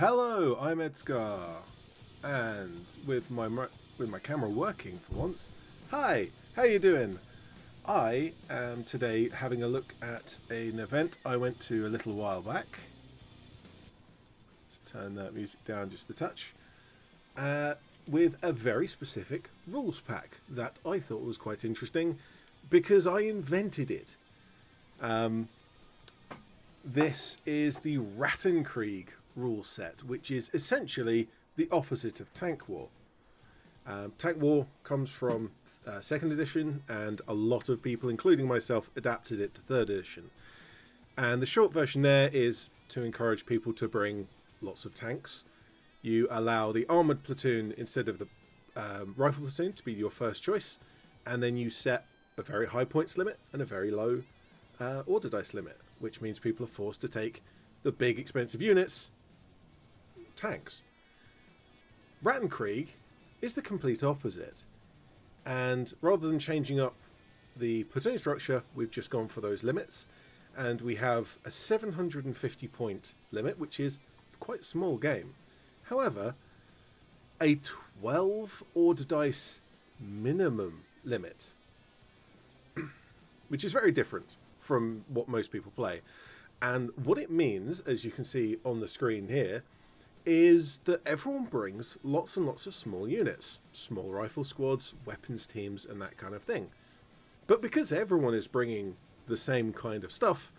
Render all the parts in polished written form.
Hello, I'm ED-SKaR, and with my camera working for once. Hi, how you doing? I am today having a look at an event I went to a little while back. Let's turn that music down just a touch. With a very specific rules pack that I thought was quite interesting because I invented it. This is the Rattenkrieg rule set, which is essentially the opposite of Tank War. Tank War comes from 2nd edition, and a lot of people, including myself, adapted it to 3rd edition. And the short version there is to encourage people to bring lots of tanks. You allow the armoured platoon instead of the rifle platoon to be your first choice, and then you set a very high points limit and a very low order dice limit, which means people are forced to take the big expensive units, tanks. Rattenkrieg is the complete opposite, and rather than changing up the platoon structure, we've just gone for those limits, and we have a 750 point limit, which is quite a small game. However, a 12 order dice minimum limit, which is very different from what most people play. And what it means, as you can see on the screen here, is that everyone brings lots and lots of small units, small rifle squads, weapons teams, and that kind of thing. But because everyone is bringing the same kind of stuff,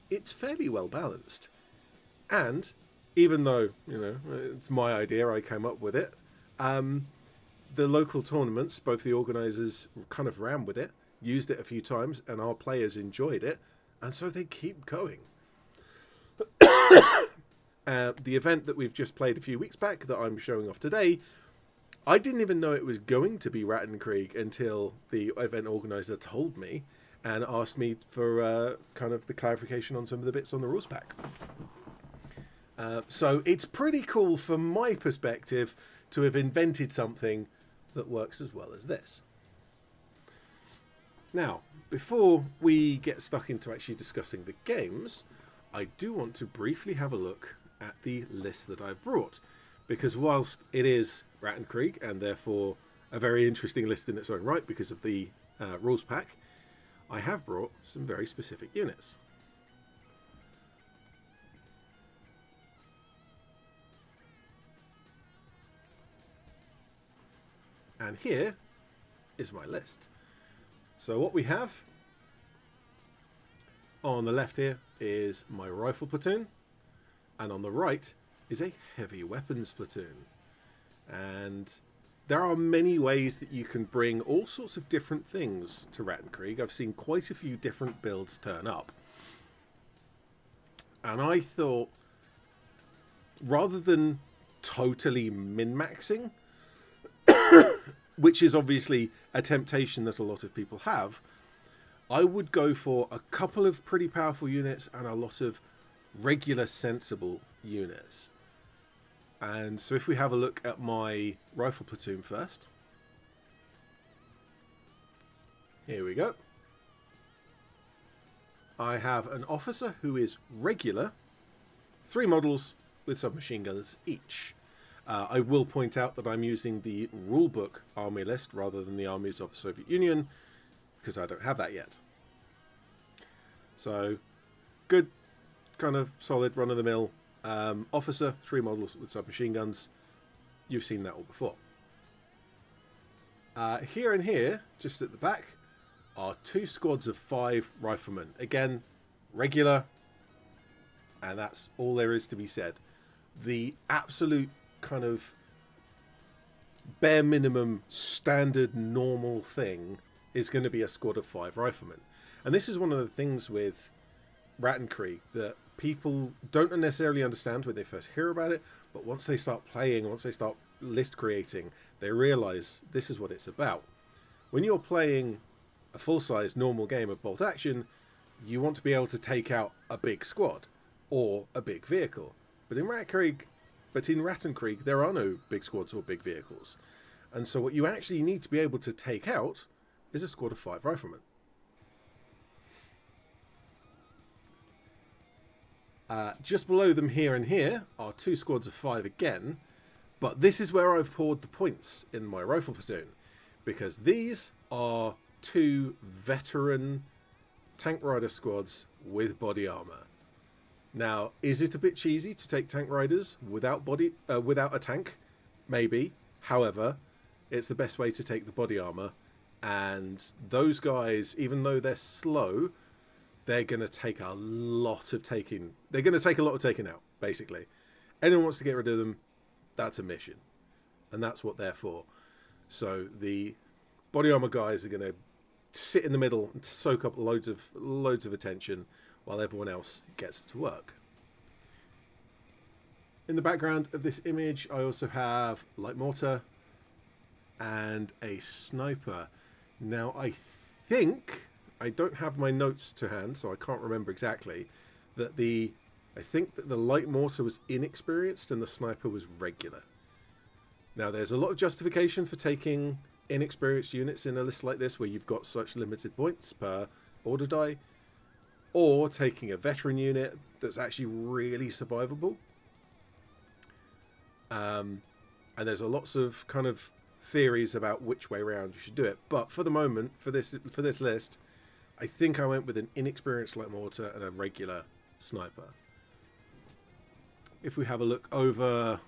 it's fairly well balanced. And even though, you know, it's my idea, I came up with it, the local tournaments, both the organisers kind of ran with it, used it a few times, and our players enjoyed it, and so they keep going. The event that we've just played a few weeks back that I'm showing off today, I didn't even know it was going to be Rattenkrieg until the event organiser told me and asked me for kind of the clarification on some of the bits on the rules pack. So it's pretty cool from my perspective to have invented something that works as well as this. Now, before we get stuck into actually discussing the games, I do want to briefly have a look at the list that I've brought, because whilst it is Rattenkrieg and therefore a very interesting list in its own right because of the rules pack, I have brought some very specific units. And here is my list. So what we have on the left here is my rifle platoon, and on the right is a heavy weapons platoon. And there are many ways that you can bring all sorts of different things to Rattenkrieg. I've seen quite a few different builds turn up. And I thought, rather than totally min-maxing, which is obviously a temptation that a lot of people have, I would go for a couple of pretty powerful units and a lot of regular sensible units. And so if we have a look at my rifle platoon first, here we go. I have an officer who is regular, 3 models with submachine guns each. I will point out that I'm using the rulebook army list rather than the armies of the Soviet Union, because I don't have that yet. So, good, kind of solid run-of-the-mill officer, 3 models with submachine guns. You've seen that all before. Here and here, just at the back, are 2 squads of 5 riflemen. Again, regular, and that's all there is to be said. The absolute kind of bare minimum standard normal thing is going to be a squad of 5 riflemen. And this is one of the things with Rattenkrieg that people don't necessarily understand when they first hear about it, but once they start playing, once they start list creating, they realize this is what it's about. When you're playing a full-size normal game of bolt action, you want to be able to take out a big squad or a big vehicle. But in Rattenkrieg, there are no big squads or big vehicles. And so what you actually need to be able to take out is a squad of 5 riflemen. Just below them here and here are 2 squads of 5 again, but this is where I've poured the points in my rifle platoon, because these are 2 veteran tank rider squads with body armor. Now, is it a bit cheesy to take tank riders without a tank? Maybe. However, it's the best way to take the body armor, and those guys, even though they're slow, they're going to take a lot of taking. They're going to take a lot of taking out, basically. Anyone wants to get rid of them, that's a mission, and that's what they're for. So the body armor guys are going to sit in the middle and soak up loads of attention while everyone else gets to work. In the background of this image, I also have light mortar and a sniper. Now, I don't have my notes to hand, so I can't remember exactly, I think that the light mortar was inexperienced and the sniper was regular. Now, there's a lot of justification for taking inexperienced units in a list like this where you've got such limited points per order die, or taking a veteran unit that's actually really survivable. And there's lots of kind of theories about which way around you should do it. But for the moment, for this list, I think I went with an inexperienced light mortar and a regular sniper. If we have a look over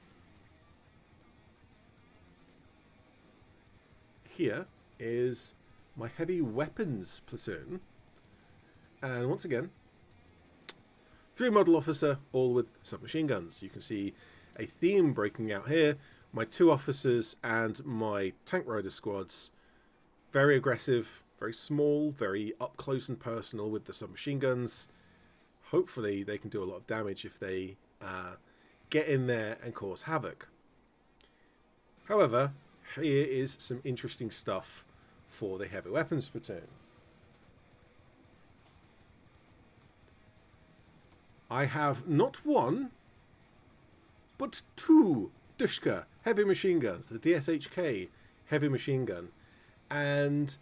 here, is my heavy weapons platoon, and once again, 3 model officer, all with submachine guns. You can see a theme breaking out here. My 2 officers and my tank rider squads, very aggressive, very small, very up close and personal with the submachine guns. Hopefully they can do a lot of damage if they get in there and cause havoc. However, here is some interesting stuff for the heavy weapons platoon. I have not 1, but 2 ED-SKaR heavy machine guns, the DSHK heavy machine gun, and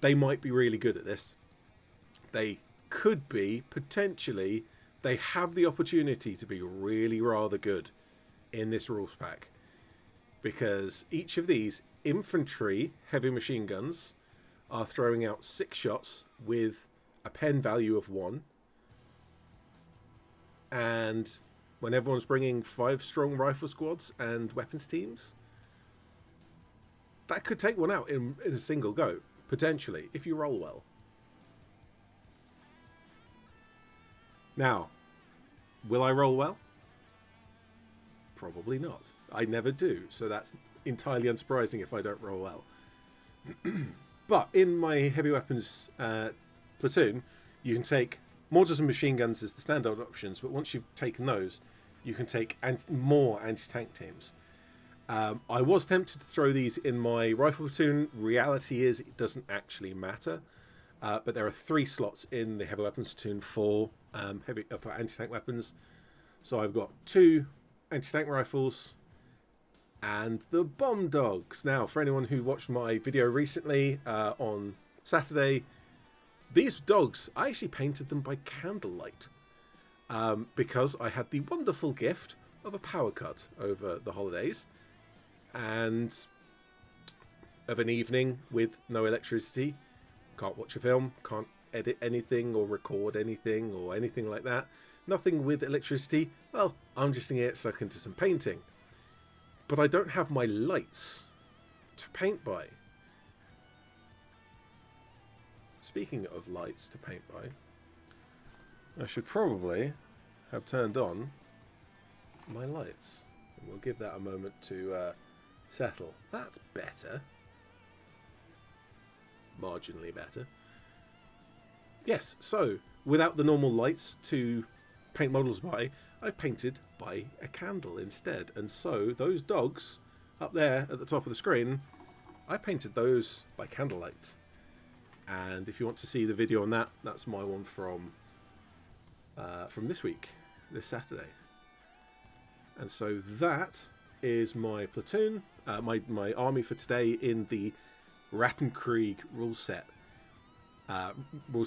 they might be really good at this. They could be, potentially, they have the opportunity to be really rather good in this rules pack, because each of these infantry heavy machine guns are throwing out 6 shots with a pen value of 1, and when everyone's bringing 5 strong rifle squads and weapons teams, that could take one out in a single go, potentially, if you roll well. Now, will I roll well? Probably not. I never do, so that's entirely unsurprising if I don't roll well. But in my heavy weapons platoon, you can take mortars and machine guns as the standard options, but once you've taken those, you can take more anti-tank teams. I was tempted to throw these in my rifle platoon. Reality is it doesn't actually matter, but there are 3 slots in the heavy weapons platoon for anti-tank weapons. So I've got 2 anti-tank rifles and the bomb dogs. Now, for anyone who watched my video recently on Saturday, these dogs, I actually painted them by candlelight because I had the wonderful gift of a power cut over the holidays and of an evening with no electricity. Can't watch a film, can't edit anything or record anything or anything like that. Nothing with electricity. Well, I'm just going to get stuck into some painting. But I don't have my lights to paint by. Speaking of lights to paint by, I should probably have turned on my lights. And we'll give that a moment to settle. That's better. Marginally better. Yes, so without the normal lights to paint models by, I painted by a candle instead. And so those dogs up there at the top of the screen, I painted those by candlelight. And if you want to see the video on that, that's my one from this week, this Saturday. And so that is my platoon, my army for today in the Rattenkrieg rules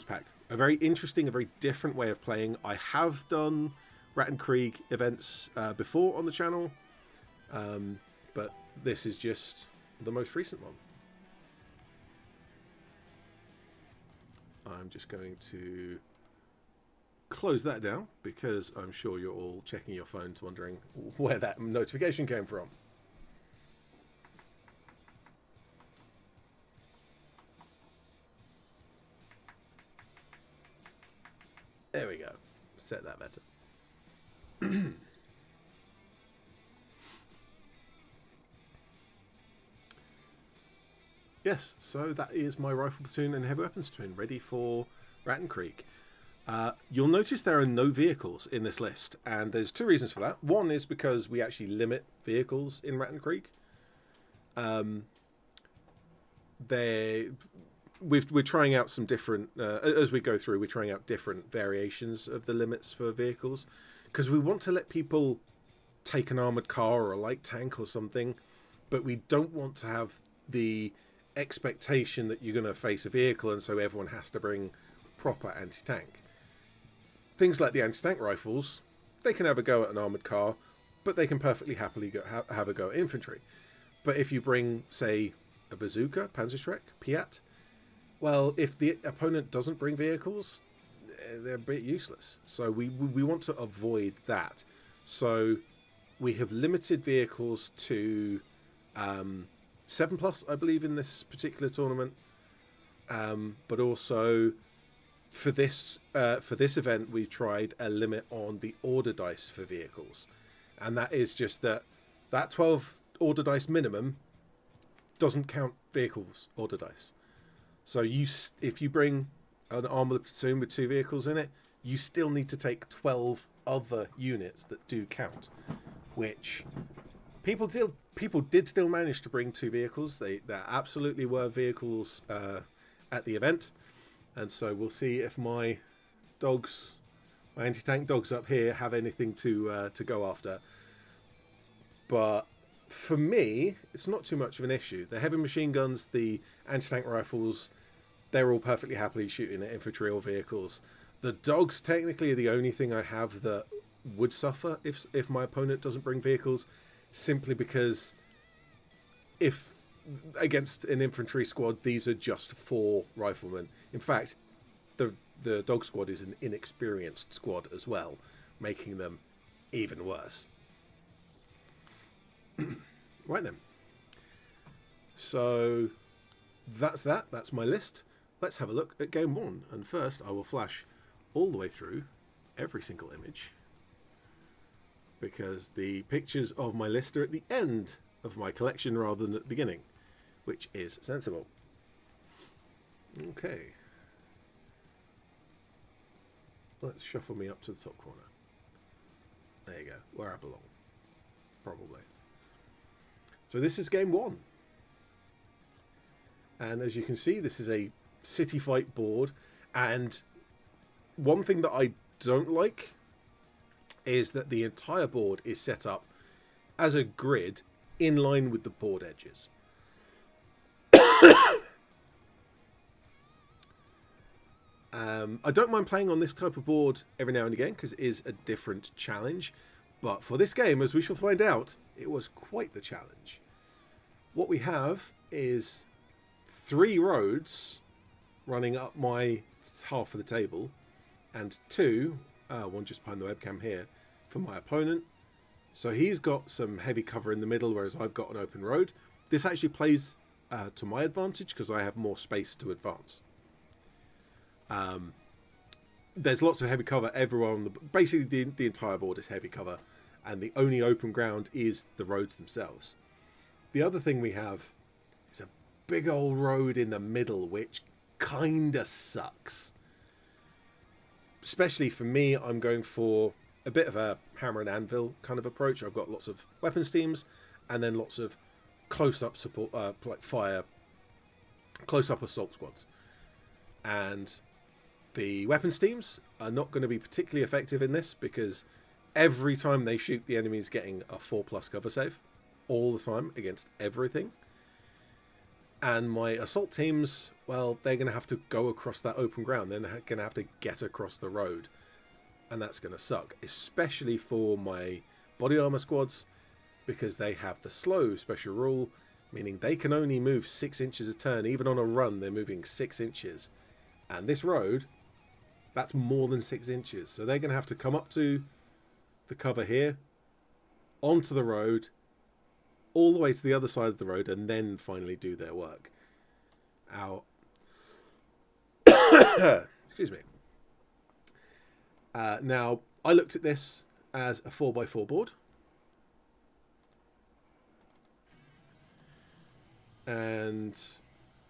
pack. a very interesting, a very different way of playing. I have done Rattenkrieg events before on the channel, but this is just the most recent one. I'm just going to close that down because I'm sure you're all checking your phones wondering where that notification came from. There we go. Set that better. Yes, so that is my rifle platoon and heavy weapons platoon ready for Rattenkrieg. You'll notice there are no vehicles in this list, and there's two reasons for that. One is because we actually limit vehicles in Rattenkrieg. We're trying out some different, as we go through, we're trying out different variations of the limits for vehicles, because we want to let people take an armoured car or a light tank or something, but we don't want to have the expectation that you're going to face a vehicle and so everyone has to bring proper anti-tank. Things like the anti-tank rifles, they can have a go at an armoured car, but they can perfectly happily have a go at infantry. But if you bring, say, a bazooka, Panzerschreck, Piat, well, if the opponent doesn't bring vehicles, they're a bit useless. So we want to avoid that. So we have limited vehicles to 7+, I believe, in this particular tournament. But also for this event, we tried a limit on the order dice for vehicles, and that is just that 12 order dice minimum doesn't count vehicles order dice. So if you bring an armoured platoon with 2 vehicles in it, you still need to take 12 other units that do count, which people did still manage to bring 2 vehicles. There absolutely were vehicles at the event, and so we'll see if my anti-tank dogs up here have anything to go after. But for me, it's not too much of an issue. The heavy machine guns, the anti-tank rifles, they're all perfectly happily shooting at infantry or vehicles. The dogs technically are the only thing I have that would suffer if my opponent doesn't bring vehicles, simply because if against an infantry squad, these are just 4 riflemen. In fact, the dog squad is an inexperienced squad as well, making them even worse. Right then. So that's that. That's my list. Let's have a look at game 1. And first, I will flash all the way through every single image, because the pictures of my list are at the end of my collection rather than at the beginning, which is sensible. Okay. Let's shuffle me up to the top corner. There you go, where I belong. Probably. So this is game 1. And as you can see, this is a city fight board. And one thing that I don't like is that the entire board is set up as a grid in line with the board edges. I don't mind playing on this type of board every now and again because it is a different challenge. But for this game, as we shall find out, it was quite the challenge. What we have is 3 roads running up my half of the table, and 2, one just behind the webcam here, for my opponent. So he's got some heavy cover in the middle, whereas I've got an open road. This actually plays to my advantage because I have more space to advance. There's lots of heavy cover everywhere on basically the entire board is heavy cover, and the only open ground is the roads themselves. The other thing we have is a big old road in the middle, which kinda sucks. Especially for me, I'm going for a bit of a hammer and anvil kind of approach. I've got lots of weapons teams and then lots of close-up support, like fire, close-up assault squads. And the weapons teams are not going to be particularly effective in this because every time they shoot, the enemy's getting a 4+ cover save all the time against everything. And my assault teams, well, they're going to have to go across that open ground. They're going to have to get across the road. And that's going to suck, especially for my body armor squads, because they have the slow special rule, meaning they can only move 6 inches a turn. Even on a run, they're moving 6 inches. And this road, that's more than 6 inches. So they're going to have to come up to the cover here, onto the road, all the way to the other side of the road, and then finally do their work. Ow. Excuse me. Now, I looked at this as a 4x4 board. And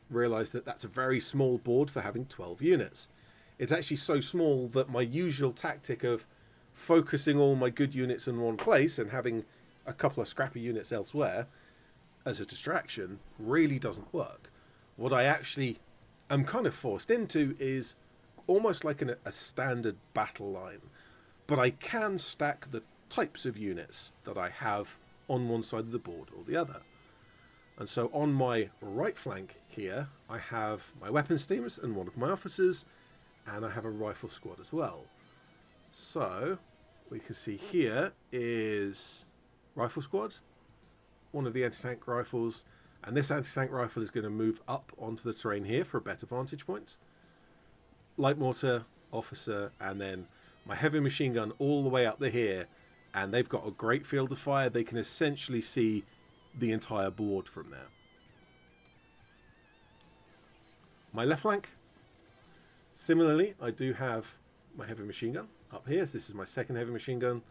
realised that that's a very small board for having 12 units. It's actually so small that my usual tactic of focusing all my good units in one place and having a couple of scrappy units elsewhere as a distraction really doesn't work. What I actually am kind of forced into is almost like a standard battle line, but I can stack the types of units that I have on one side of the board or the other. And so on my right flank here, I have my weapons teams and one of my officers, and I have a rifle squad as well. So we can see here is rifle squad, one of the anti-tank rifles, and this anti-tank rifle is going to move up onto the terrain here for a better vantage point. Light mortar, officer, and then my heavy machine gun all the way up to here, and they've got a great field of fire. They can essentially see the entire board from there. My left flank, similarly, I do have my heavy machine gun up here. So this is my second heavy machine gun,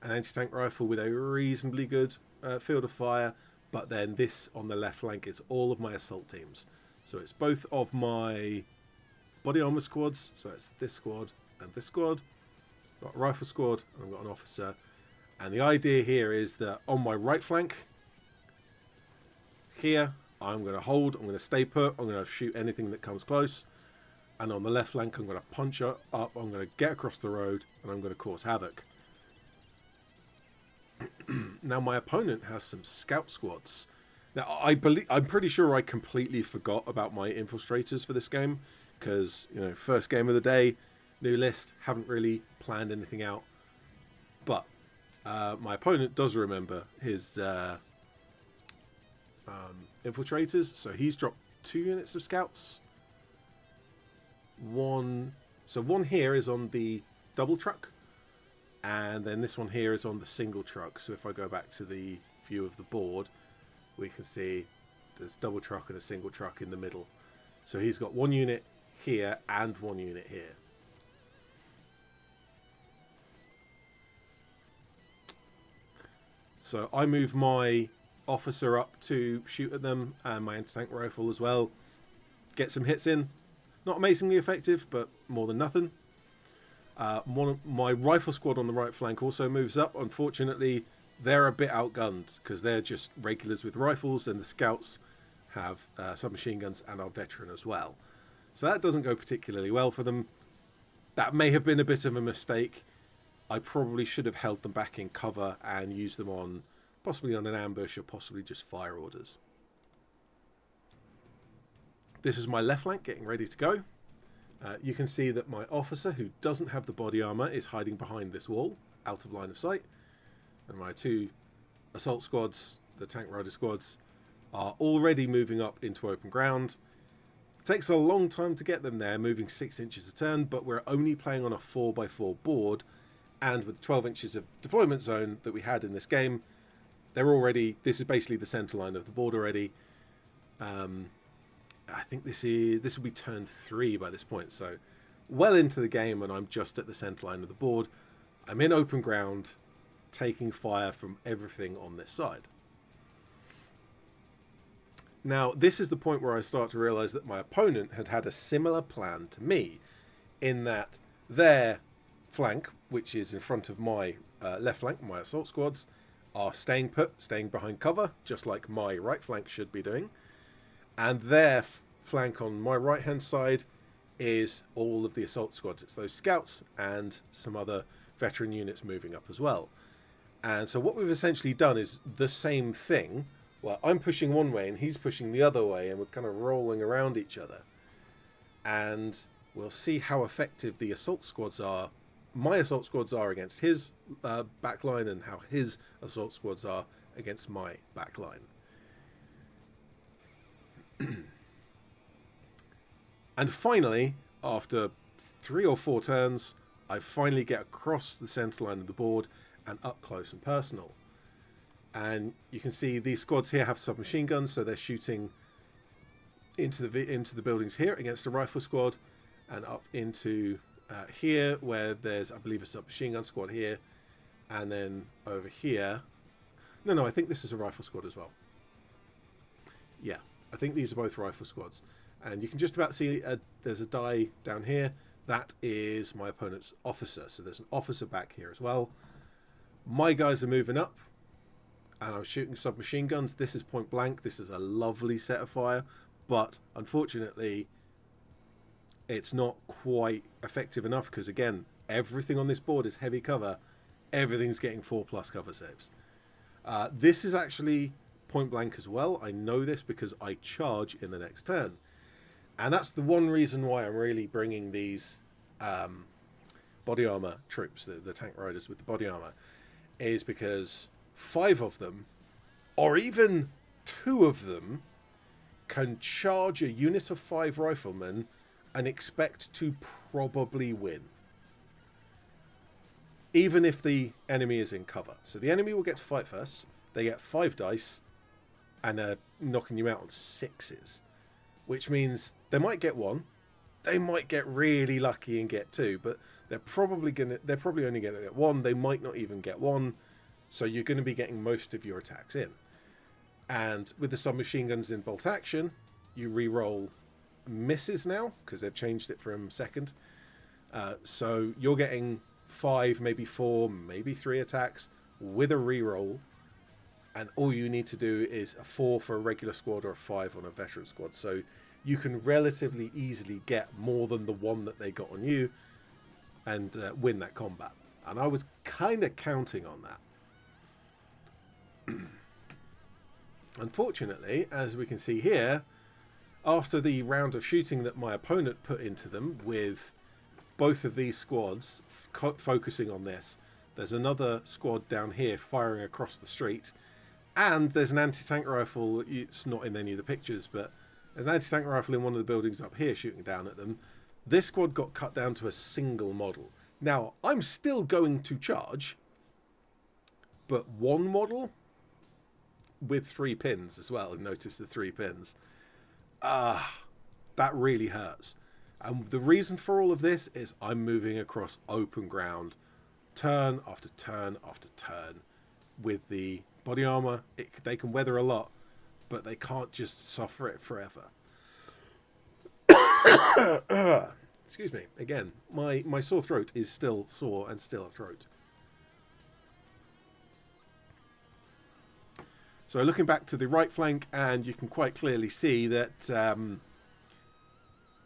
an anti-tank rifle with a reasonably good field of fire, but then this on the left flank is all of my assault teams. So it's both of my body armor squads, so it's this squad and this squad. I've got a rifle squad and I've got an officer. And the idea here is that on my right flank here, I'm going to hold, I'm going to stay put, I'm going to shoot anything that comes close. And on the left flank, I'm going to punch up, I'm going to get across the road, and I'm going to cause havoc. Now, my opponent has some scout squads. Now, I'm pretty sure I completely forgot about my infiltrators for this game, because, you know, first game of the day, new list, haven't really planned anything out. But my opponent does remember his infiltrators, so he's dropped 2 units of scouts. One here is on the double truck, and then this one here is on the single truck. So if I go back to the view of the board, we can see there's double truck and a single truck in the middle. So he's got 1 unit here and 1 unit here. So I move my officer up to shoot at them, and my anti-tank rifle as well. Get some hits in. Not amazingly effective, but more than nothing. My rifle squad on the right flank also moves up. Unfortunately, they're a bit outgunned because they're just regulars with rifles, and the scouts have submachine guns and are veteran as well. So that doesn't go particularly well for them. That may have been a bit of a mistake. I probably should have held them back in cover and used them on possibly on an ambush or possibly just fire orders. This is my left flank getting ready to go. You can see that my officer, who doesn't have the body armor, is hiding behind this wall, out of line of sight. And my 2 assault squads, the tank rider squads, are already moving up into open ground. It takes a long time to get them there, moving 6 inches a turn, but we're only playing on a 4x4 board, and with 12 inches of deployment zone that we had in this game, they're already, this is basically the center line of the board already. I think this will be turn 3 by this point, so well into the game, and I'm just at the center line of the board. I'm in open ground, taking fire from everything on this side. Now, this is the point where I start to realize that my opponent had had a similar plan to me, in that their flank, which is in front of my left flank, my assault squads, are staying put, staying behind cover, just like my right flank should be doing. And their flank on my right-hand side is all of the assault squads. It's those scouts and some other veteran units moving up as well. And so what we've essentially done is the same thing, Well, I'm pushing one way and he's pushing the other way, and we're kind of rolling around each other. And we'll see how effective the assault squads are. My assault squads are against his backline, and how his assault squads are against my backline. And finally, after 3 or 4 turns, I finally get across the centre line of the board and up close and personal. And you can see these squads here have submachine guns, so they're shooting into the buildings here against a rifle squad, and up into here where there's, I believe, a submachine gun squad here, and then over here. No, I think this is a rifle squad as well. Yeah, I think these are both rifle squads. And you can just about see there's a die down here. That is my opponent's officer. So there's an officer back here as well. My guys are moving up, and I'm shooting submachine guns. This is point blank. This is a lovely set of fire, but unfortunately it's not quite effective enough, because again, everything on this board is heavy cover. Everything's getting 4+ cover saves. This is actually point blank as well. I know this because I charge in the next turn, and that's the one reason why I'm really bringing these body armor troops, the tank riders with the body armor, is because 5 of them, or even 2 of them, can charge a unit of 5 riflemen and expect to probably win, even if the enemy is in cover. So the enemy will get to fight first. They get 5 dice, and they're knocking you out on 6s, which means they might get 1. They might get really lucky and get 2, but they're probably only going to get 1. They might not even get 1. So you're going to be getting most of your attacks in. And with the submachine guns in bolt action, you re-roll misses now, because they've changed it from second. So you're getting 5, maybe 4, maybe 3 attacks with a re-roll. And all you need to do is a 4 for a regular squad or a 5 on a veteran squad. So you can relatively easily get more than the 1 that they got on you and win that combat. And I was kind of counting on that. Unfortunately, as we can see here, after the round of shooting that my opponent put into them, with both of these squads focusing on this, there's another squad down here firing across the street, and there's an anti-tank rifle. It's not in any of the pictures, but there's an anti-tank rifle in one of the buildings up here shooting down at them. This squad got cut down to a single model. Now, I'm still going to charge, but 1 model with 3 pins as well. Notice the 3 pins. That really hurts. And the reason for all of this is I'm moving across open ground, turn after turn after turn. With the body armor, they can weather a lot, but they can't just suffer it forever. Excuse me. Again, my sore throat is still sore and still a throat. So looking back to the right flank, and you can quite clearly see that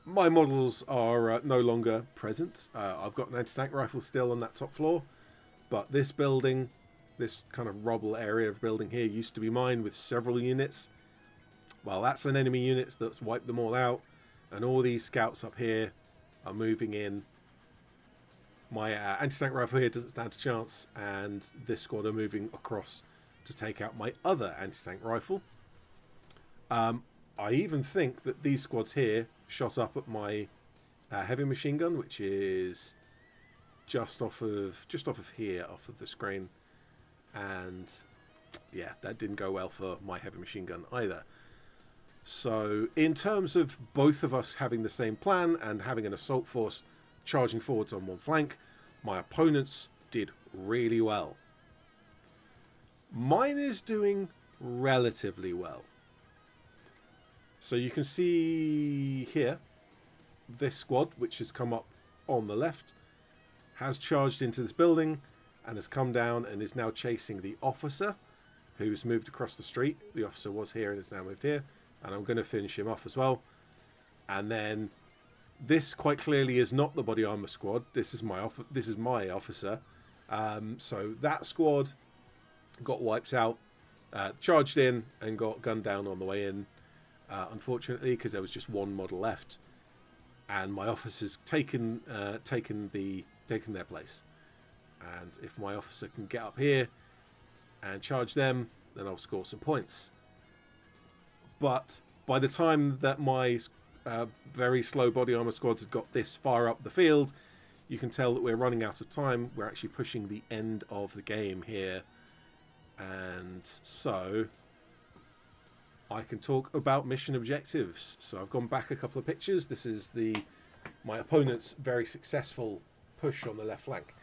my models are no longer present. I've got an anti-tank rifle still on that top floor, but this building, this kind of rubble area of building here, used to be mine with several units. Well, that's an enemy unit that's wiped them all out, and all these scouts up here are moving in. My anti-tank rifle here doesn't stand a chance, and this squad are moving across to take out my other anti-tank rifle. I even think that these squads here shot up at my heavy machine gun, which is just off of here, off of the screen, and yeah, that didn't go well for my heavy machine gun either. So in terms of both of us having the same plan and having an assault force charging forwards on one flank, my opponents did really well. Mine is doing relatively well. So you can see here, this squad, which has come up on the left, has charged into this building and has come down and is now chasing the officer, who's moved across the street. The officer was here and has now moved here, and I'm going to finish him off as well. And then this quite clearly is not the body armor squad. This is my officer. So that squad got wiped out. Charged in and got gunned down on the way in, unfortunately, because there was just one model left, and my officers taken their place. And if my officer can get up here and charge them, then I'll score some points. But by the time that my very slow body armor squads had got this far up the field, you can tell that we're running out of time. We're actually pushing the end of the game here. And so I can talk about mission objectives. So I've gone back a couple of pictures. This is my opponent's very successful push on the left flank.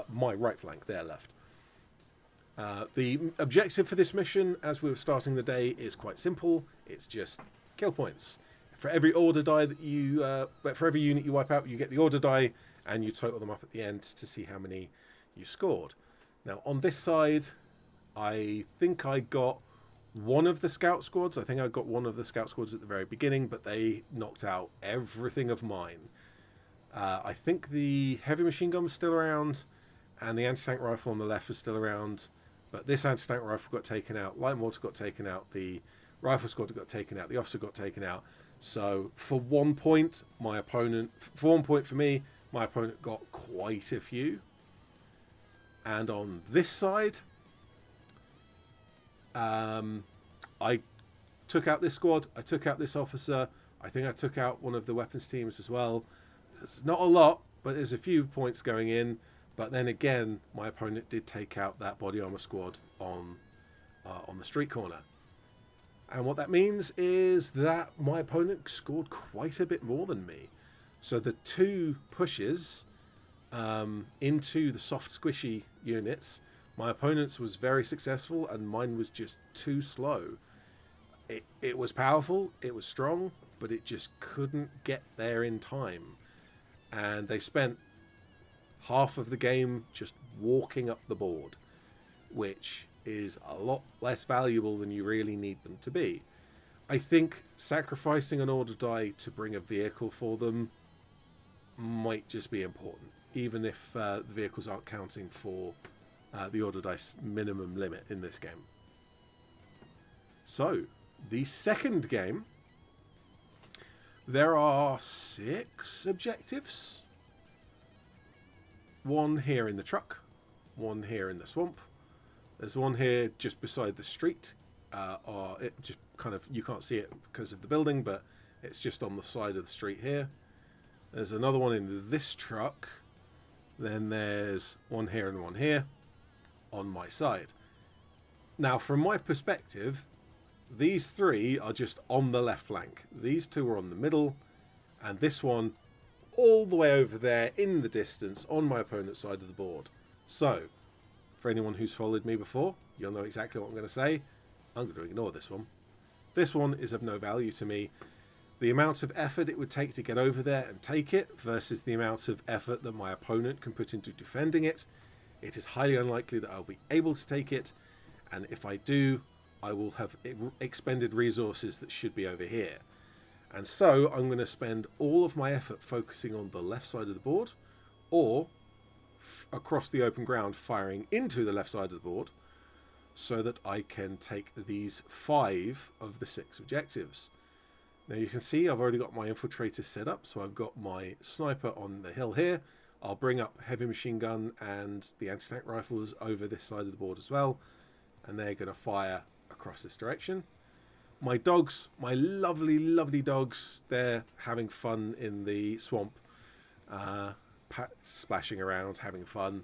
My right flank, their left. The objective for this mission, as we were starting the day, is quite simple. It's just kill points. For every order die for every unit you wipe out, you get the order die, and you total them up at the end to see how many you scored. Now, on this side, I think I got one of the scout squads. I think I got one of the scout squads at the very beginning, but they knocked out everything of mine. I think the heavy machine gun was still around, and the anti-tank rifle on the left was still around. But this anti-tank rifle got taken out, light mortar got taken out, the rifle squad got taken out, the officer got taken out. So for 1 point, for 1 point for me, my opponent got quite a few. And on this side, I took out this squad, I took out this officer, I think I took out one of the weapons teams as well. It's not a lot, but there's a few points going in. But then again, my opponent did take out that body armor squad on the street corner. And what that means is that my opponent scored quite a bit more than me. So the two pushes into the soft squishy units, my opponent's was very successful and mine was just too slow. It was powerful, it was strong, but it just couldn't get there in time. And they spent half of the game just walking up the board, which is a lot less valuable than you really need them to be. I think sacrificing an order die to bring a vehicle for them might just be important, even if the vehicles aren't counting for the order dice minimum limit in this game. So, the second game, there are 6 objectives. 1 here in the truck, 1 here in the swamp. There's 1 here just beside the street, or it just kind of, you can't see it because of the building, but it's just on the side of the street here. There's another 1 in this truck. Then there's 1 here and 1 here on my side. Now, from my perspective, these 3 are just on the left flank. These 2 are on the middle, and this one all the way over there in the distance on my opponent's side of the board. So, for anyone who's followed me before, you'll know exactly what I'm going to say. I'm going to ignore this one. This one is of no value to me. The amount of effort it would take to get over there and take it versus the amount of effort that my opponent can put into defending it, it is highly unlikely that I'll be able to take it. And if I do, I will have expended resources that should be over here. And so I'm going to spend all of my effort focusing on the left side of the board, or across the open ground firing into the left side of the board, so that I can take these 5 of the 6 objectives. Now you can see I've already got my infiltrator set up, so I've got my sniper on the hill here. I'll bring up heavy machine gun and the anti-tank rifles over this side of the board as well, and they're going to fire across this direction. My dogs, my lovely, lovely dogs, they're having fun in the swamp, splashing around, having fun.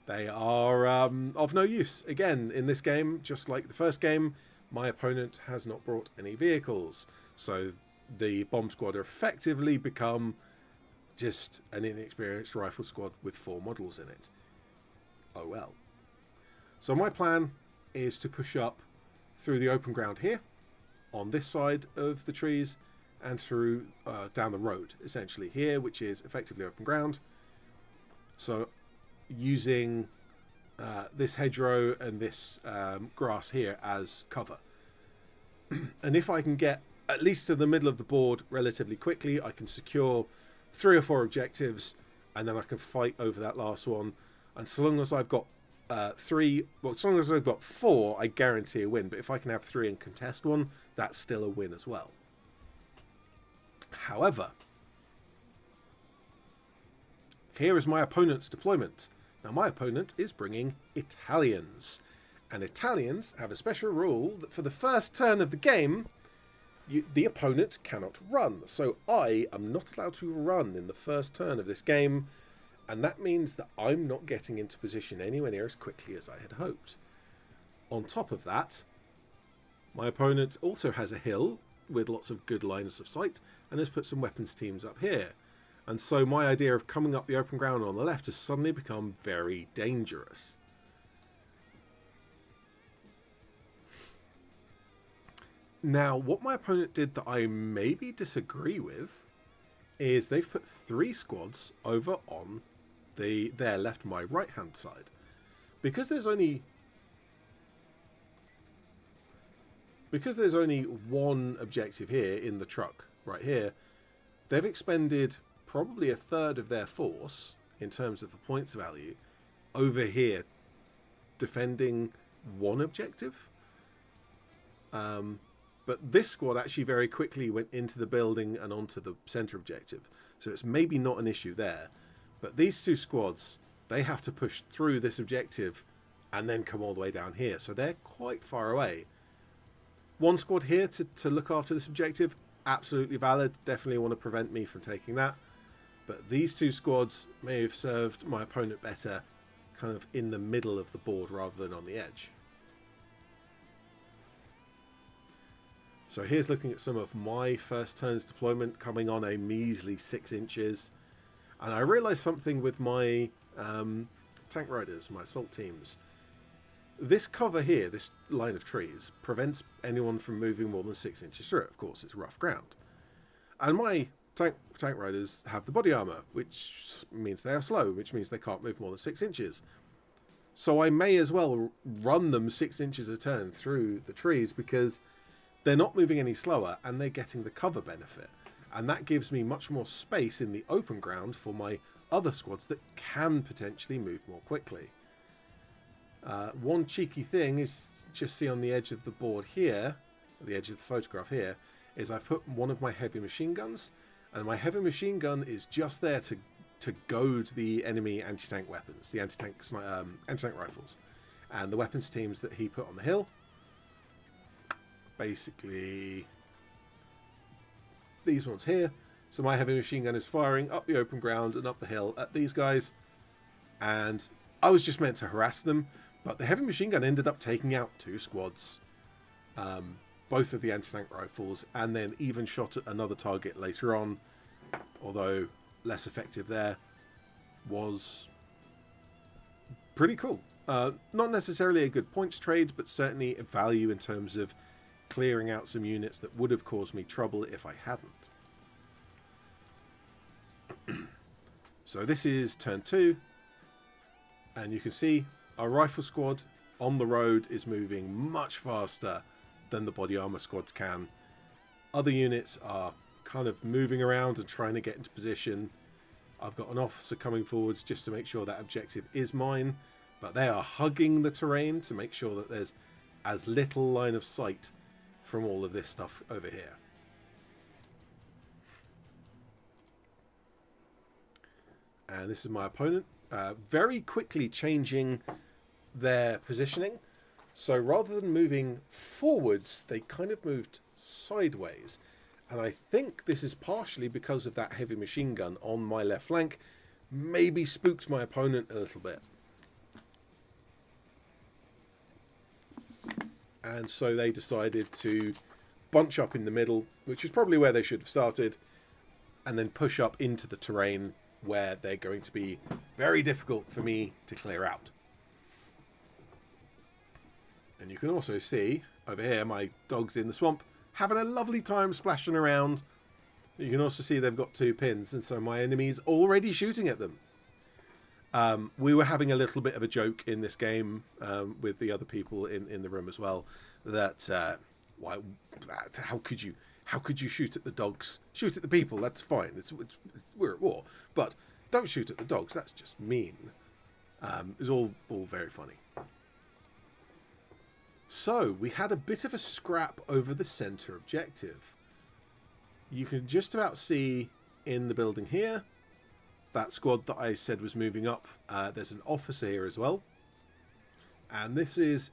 They are of no use. Again, in this game, just like the first game, my opponent has not brought any vehicles. So the bomb squad are effectively become just an inexperienced rifle squad with 4 models in it. Oh well. So my plan is to push up through the open ground here, on this side of the trees, and through down the road, essentially here, which is effectively open ground. So using this hedgerow and this grass here as cover. And if I can get at least to the middle of the board relatively quickly, I can secure 3 or 4 objectives, and then I can fight over that last one. And so long as I've got 3, well, as long as I've got 4, I guarantee a win. But if I can have 3 and contest 1, that's still a win as well. However, here is my opponent's deployment. Now, my opponent is bringing Italians. And Italians have a special rule that for the first turn of the game, the opponent cannot run. So I am not allowed to run in the first turn of this game. And that means that I'm not getting into position anywhere near as quickly as I had hoped. On top of that, my opponent also has a hill with lots of good lines of sight and has put some weapons teams up here. And so my idea of coming up the open ground on the left has suddenly become very dangerous. Now, what my opponent did that I maybe disagree with is they've put 3 squads over on their left, my right-hand side. Because there's only one objective here in the truck right here, they've expended probably a third of their force in terms of the points value over here defending one objective. But this squad actually very quickly went into the building and onto the center objective. So it's maybe not an issue there. But these 2 squads, they have to push through this objective and then come all the way down here. So they're quite far away. One squad here to look after this objective, absolutely valid. Definitely want to prevent me from taking that. But these 2 squads may have served my opponent better kind of in the middle of the board rather than on the edge. So here's looking at some of my first turn's deployment coming on a measly 6 inches. And I realised something with my tank riders, my assault teams. This cover here, this line of trees, prevents anyone from moving more than 6 inches through it. Of course, it's rough ground. And my tank riders have the body armour, which means they are slow, which means they can't move more than 6 inches. So I may as well run them 6 inches a turn through the trees because they're not moving any slower and they're getting the cover benefit. And that gives me much more space in the open ground for my other squads that can potentially move more quickly. One cheeky thing is, just see on the edge of the board here, the edge of the photograph here, is I've put one of my heavy machine guns, and my heavy machine gun is just there to goad the enemy anti-tank weapons, the anti-tank rifles, and the weapons teams that he put on the hill. Basically these ones here. So my heavy machine gun is firing up the open ground and up the hill at these guys, and I was just meant to harass them, but the heavy machine gun ended up taking out 2 squads, both of the anti-tank rifles, and then even shot at another target later on, although less effective there. Was pretty cool. Not necessarily a good points trade, but certainly a value in terms of clearing out some units that would have caused me trouble if I hadn't. So this is turn 2, and you can see our rifle squad on the road is moving much faster than the body armor squads can. Other units are kind of moving around and trying to get into position. I've got an officer coming forwards just to make sure that objective is mine, but they are hugging the terrain to make sure that there's as little line of sight from all of this stuff over here. And this is my opponent, very quickly changing their positioning. So rather than moving forwards, they kind of moved sideways. And I think this is partially because of that heavy machine gun on my left flank. Maybe spooked my opponent a little bit. And so they decided to bunch up in the middle, which is probably where they should have started, and then push up into the terrain where they're going to be very difficult for me to clear out. And you can also see over here my dogs in the swamp having a lovely time splashing around. You can also see they've got 2 pins, and so my enemy's already shooting at them. We were having a little bit of a joke in this game with the other people in the room as well, that how could you shoot at the dogs? Shoot at the people, that's fine. We're at war, but don't shoot at the dogs. That's just mean. It was all very funny. So we had a bit of a scrap over the center objective. You can just about see in the building here, that squad that I said was moving up. There's an officer here as well. And this is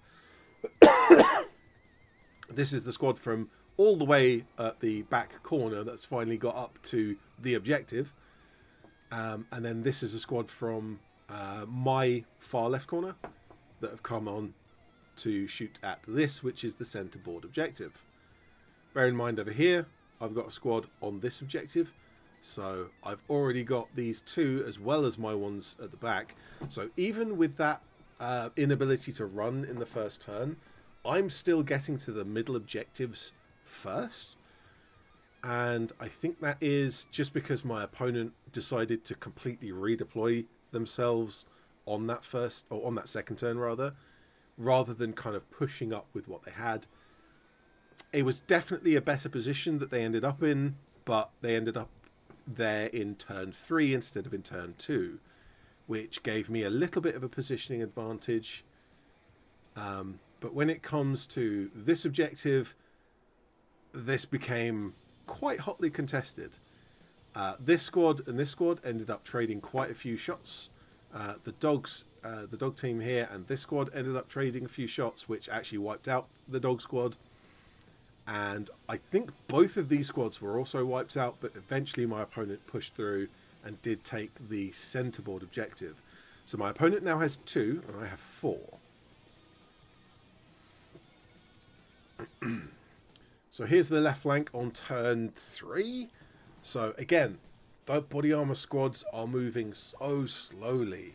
this is the squad from all the way at the back corner that's finally got up to the objective. And then this is a squad from my far left corner that have come on to shoot at this, which is the centerboard objective. Bear in mind over here, I've got a squad on this objective. So I've already got these two as well as my ones at the back. So even with that inability to run in the first turn, I'm still getting to the middle objectives first. And I think that is just because my opponent decided to completely redeploy themselves on that first, or on that second turn rather than kind of pushing up with what they had. It was definitely a better position that they ended up in, but they ended up there in turn 3 instead of in turn 2, which gave me a little bit of a positioning advantage. But when it comes to this objective, this became quite hotly contested. This squad and this squad ended up trading quite a few shots. The dog team here and this squad ended up trading a few shots, which actually wiped out the dog squad. And I think both of these squads were also wiped out, but eventually my opponent pushed through and did take the centerboard objective. So my opponent now has 2 and I have 4. So here's the left flank on turn 3. So again, the body armor squads are moving so slowly.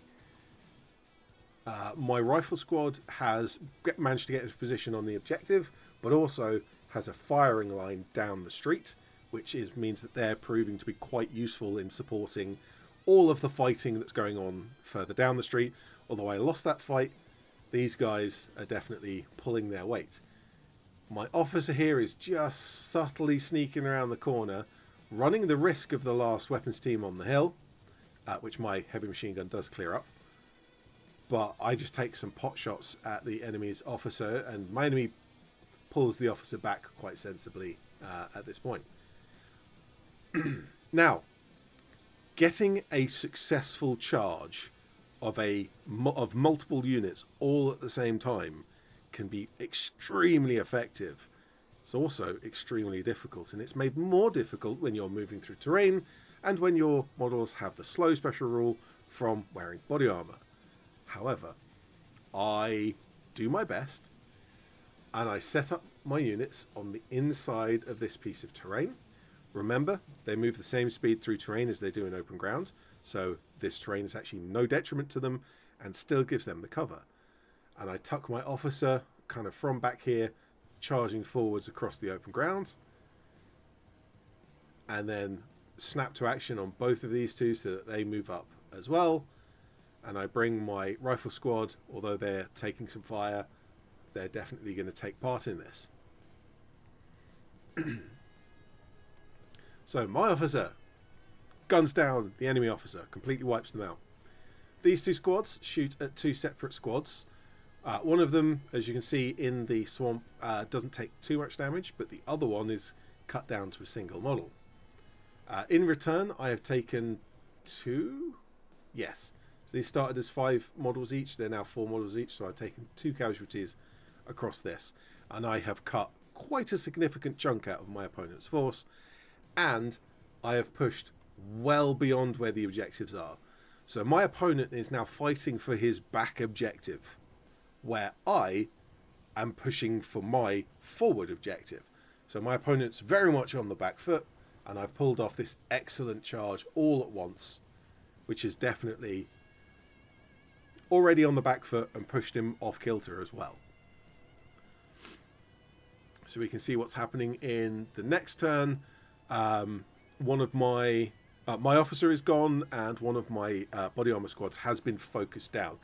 My rifle squad has managed to get into position on the objective, but also has a firing line down the street, which means that they're proving to be quite useful in supporting all of the fighting that's going on further down the street. Although I lost that fight, these guys are definitely pulling their weight. My officer here is just subtly sneaking around the corner, running the risk of the last weapons team on the hill, which my heavy machine gun does clear up. But I just take some pot shots at the enemy's officer, and my enemy pulls the officer back quite sensibly at this point. Now, getting a successful charge of multiple units all at the same time can be extremely effective. It's also extremely difficult, and it's made more difficult when you're moving through terrain and when your models have the slow special rule from wearing body armor. However, I do my best, and I set up my units on the inside of this piece of terrain. Remember, they move the same speed through terrain as they do in open ground, so this terrain is actually no detriment to them and still gives them the cover. And I tuck my officer kind of from back here, charging forwards across the open ground, and then snap to action on both of these two so that they move up as well. And I bring my rifle squad, although they're taking some fire, they're definitely going to take part in this. So my officer guns down the enemy officer, completely wipes them out. These two squads shoot at 2 separate squads. One of them, as you can see in the swamp, doesn't take too much damage, but the other one is cut down to a single model. In return, I have taken 2. Yes. So these started as 5 models each. They're now 4 models each. So I've taken 2 casualties across this. And I have cut quite a significant chunk out of my opponent's force. And I have pushed well beyond where the objectives are. So my opponent is now fighting for his back objective, where I am pushing for my forward objective. So my opponent's very much on the back foot, and I've pulled off this excellent charge all at once, which is definitely already on the back foot and pushed him off kilter as well. So we can see what's happening in the next turn. One of my officer is gone, and one of my body armor squads has been focused down.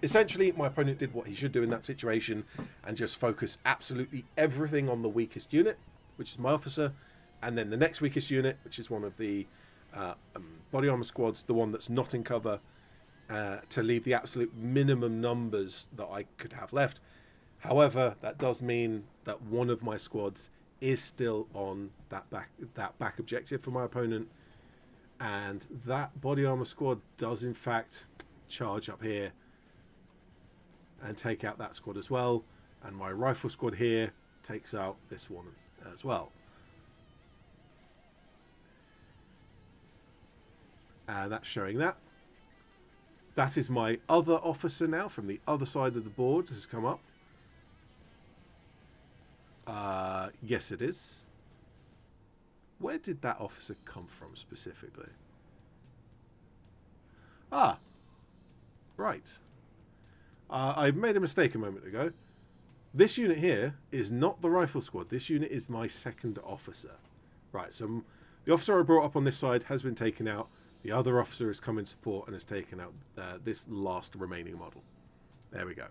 Essentially, my opponent did what he should do in that situation and just focus absolutely everything on the weakest unit, which is my officer, and then the next weakest unit, which is one of the Body armor squad's the one that's not in cover, to leave the absolute minimum numbers that I could have left. However, that does mean that one of my squads is still on that back objective for my opponent, and that body armor squad does in fact charge up here and take out that squad as well, and my rifle squad here takes out this one as well. And that's showing that. That is my other officer now from the other side of the board has come up. Yes, it is. Where did that officer come from specifically? Ah, right. I made a mistake a moment ago. This unit here is not the rifle squad. This unit is my second officer. Right, so the officer I brought up on this side has been taken out. The other officer has come in support and has taken out this last remaining model. There we go.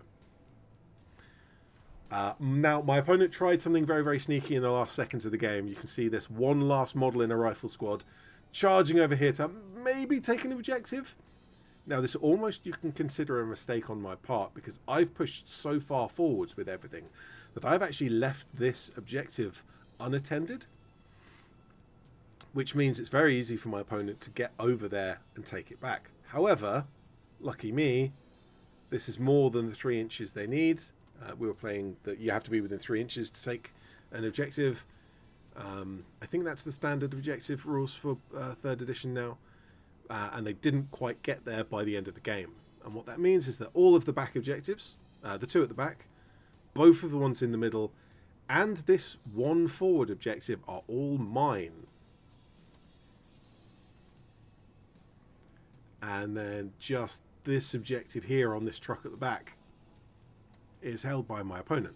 Now, my opponent tried something very, very sneaky in the last seconds of the game. You can see this one last model in a rifle squad charging over here to maybe take an objective. Now, this almost you can consider a mistake on my part, because I've pushed so far forwards with everything that I've actually left this objective unattended, which means it's very easy for my opponent to get over there and take it back. However, lucky me, this is more than the 3 inches they need. We were playing that you have to be within 3 inches to take an objective. I think that's the standard objective rules for 3rd edition now. And they didn't quite get there by the end of the game. And what that means is that all of the back objectives, the 2 at the back, both of the ones in the middle, and this one forward objective are all mine. And then just this objective here on this truck at the back is held by my opponent.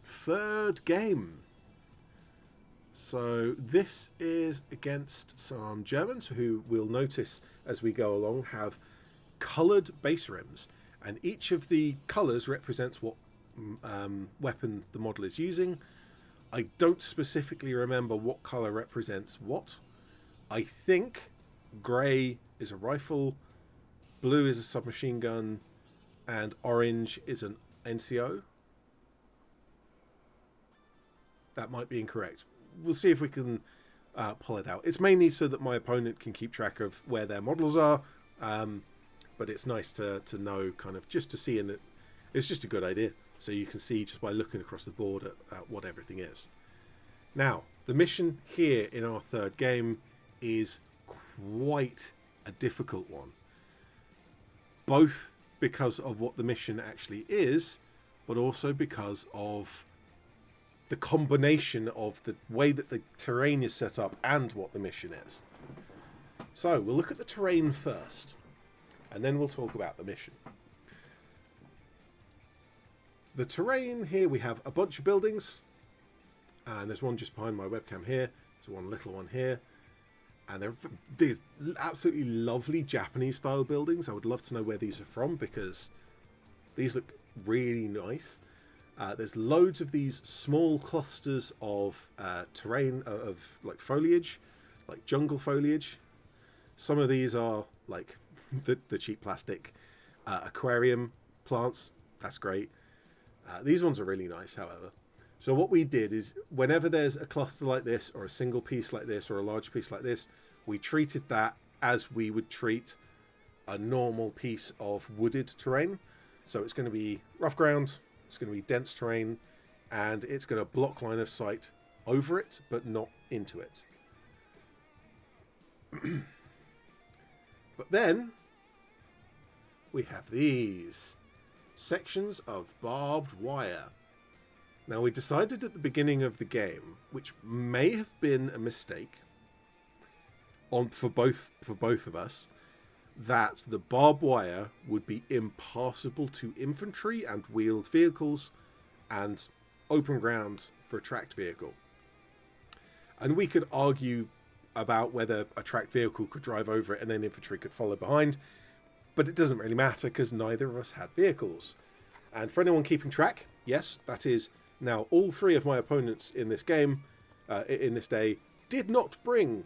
Third game. So this is against some Germans who we'll notice as we go along have coloured base rims, and each of the colours represents what weapon the model is using. I don't specifically remember what colour represents what. I think grey is a rifle, blue is a submachine gun, and orange is an NCO. That might be incorrect. We'll see if we can pull it out. It's mainly so that my opponent can keep track of where their models are, but it's nice to know, kind of just to see in it. It's just a good idea, so you can see just by looking across the board at what everything is. Now, the mission here in our third game is quite a difficult one, both because of what the mission actually is, but also because of the combination of the way that the terrain is set up and what the mission is. So we'll look at the terrain first, and then we'll talk about the mission. The terrain here, we have a bunch of buildings, and there's one just behind my webcam here. There's one little one here, and they're these absolutely lovely Japanese style buildings. I would love to know where these are from, because these look really nice. There's loads of these small clusters of terrain, of like foliage, like jungle foliage. Some of these are like the cheap plastic aquarium plants. That's great. These ones are really nice, however. So what we did is, whenever there's a cluster like this, or a single piece like this, or a large piece like this, we treated that as we would treat a normal piece of wooded terrain. So it's going to be rough ground, it's going to be dense terrain, and it's going to block line of sight over it, but not into it. But then we have these sections of barbed wire. Now, we decided at the beginning of the game, which may have been a mistake for both of us, that the barbed wire would be impassable to infantry and wheeled vehicles and open ground for a tracked vehicle. And we could argue about whether a tracked vehicle could drive over it and then infantry could follow behind, but it doesn't really matter because neither of us had vehicles. And for anyone keeping track, yes, that is Now, all three of my opponents in this game, in this day, did not bring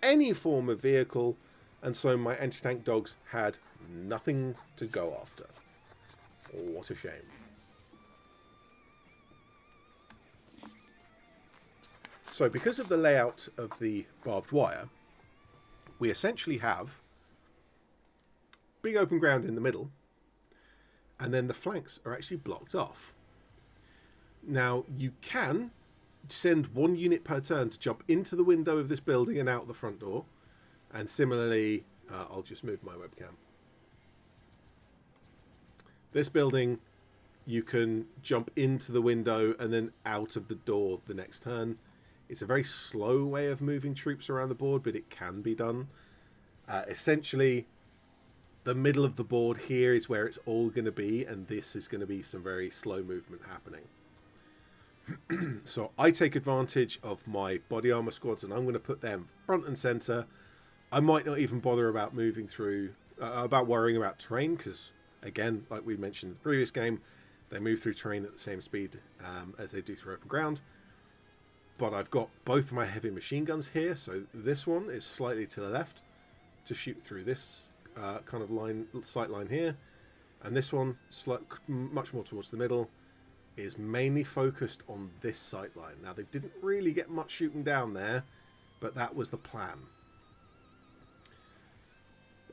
any form of vehicle, and so my anti-tank dogs had nothing to go after. What a shame. So because of the layout of the barbed wire, we essentially have big open ground in the middle, and then the flanks are actually blocked off. Now, you can send 1 unit per turn to jump into the window of this building and out the front door. And similarly, I'll just move my webcam. This building, you can jump into the window and then out of the door the next turn. It's a very slow way of moving troops around the board, but it can be done. Essentially, the middle of the board here is where it's all going to be, and this is going to be some very slow movement happening. So I take advantage of my body armor squads, and I'm going to put them front and center. I might not even bother about moving through, about worrying about terrain, because again, like we mentioned in the previous game, they move through terrain at the same speed as they do through open ground. But I've got both my heavy machine guns here, so this one is slightly to the left to shoot through this kind of sight line here, and this one, much more towards the middle, is mainly focused on this sight line. Now, they didn't really get much shooting down there, but that was the plan.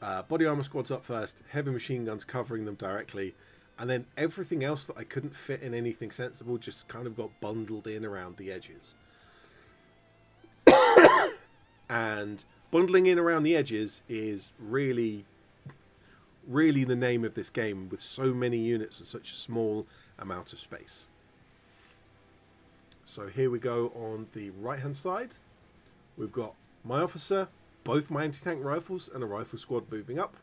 Body armor squads up first, heavy machine guns covering them directly, and then everything else that I couldn't fit in anything sensible just kind of got bundled in around the edges. And bundling in around the edges is really the name of this game, with so many units and such a small amount of space. So here we go on the right hand side. We've got my officer, both my anti-tank rifles, and a rifle squad moving up.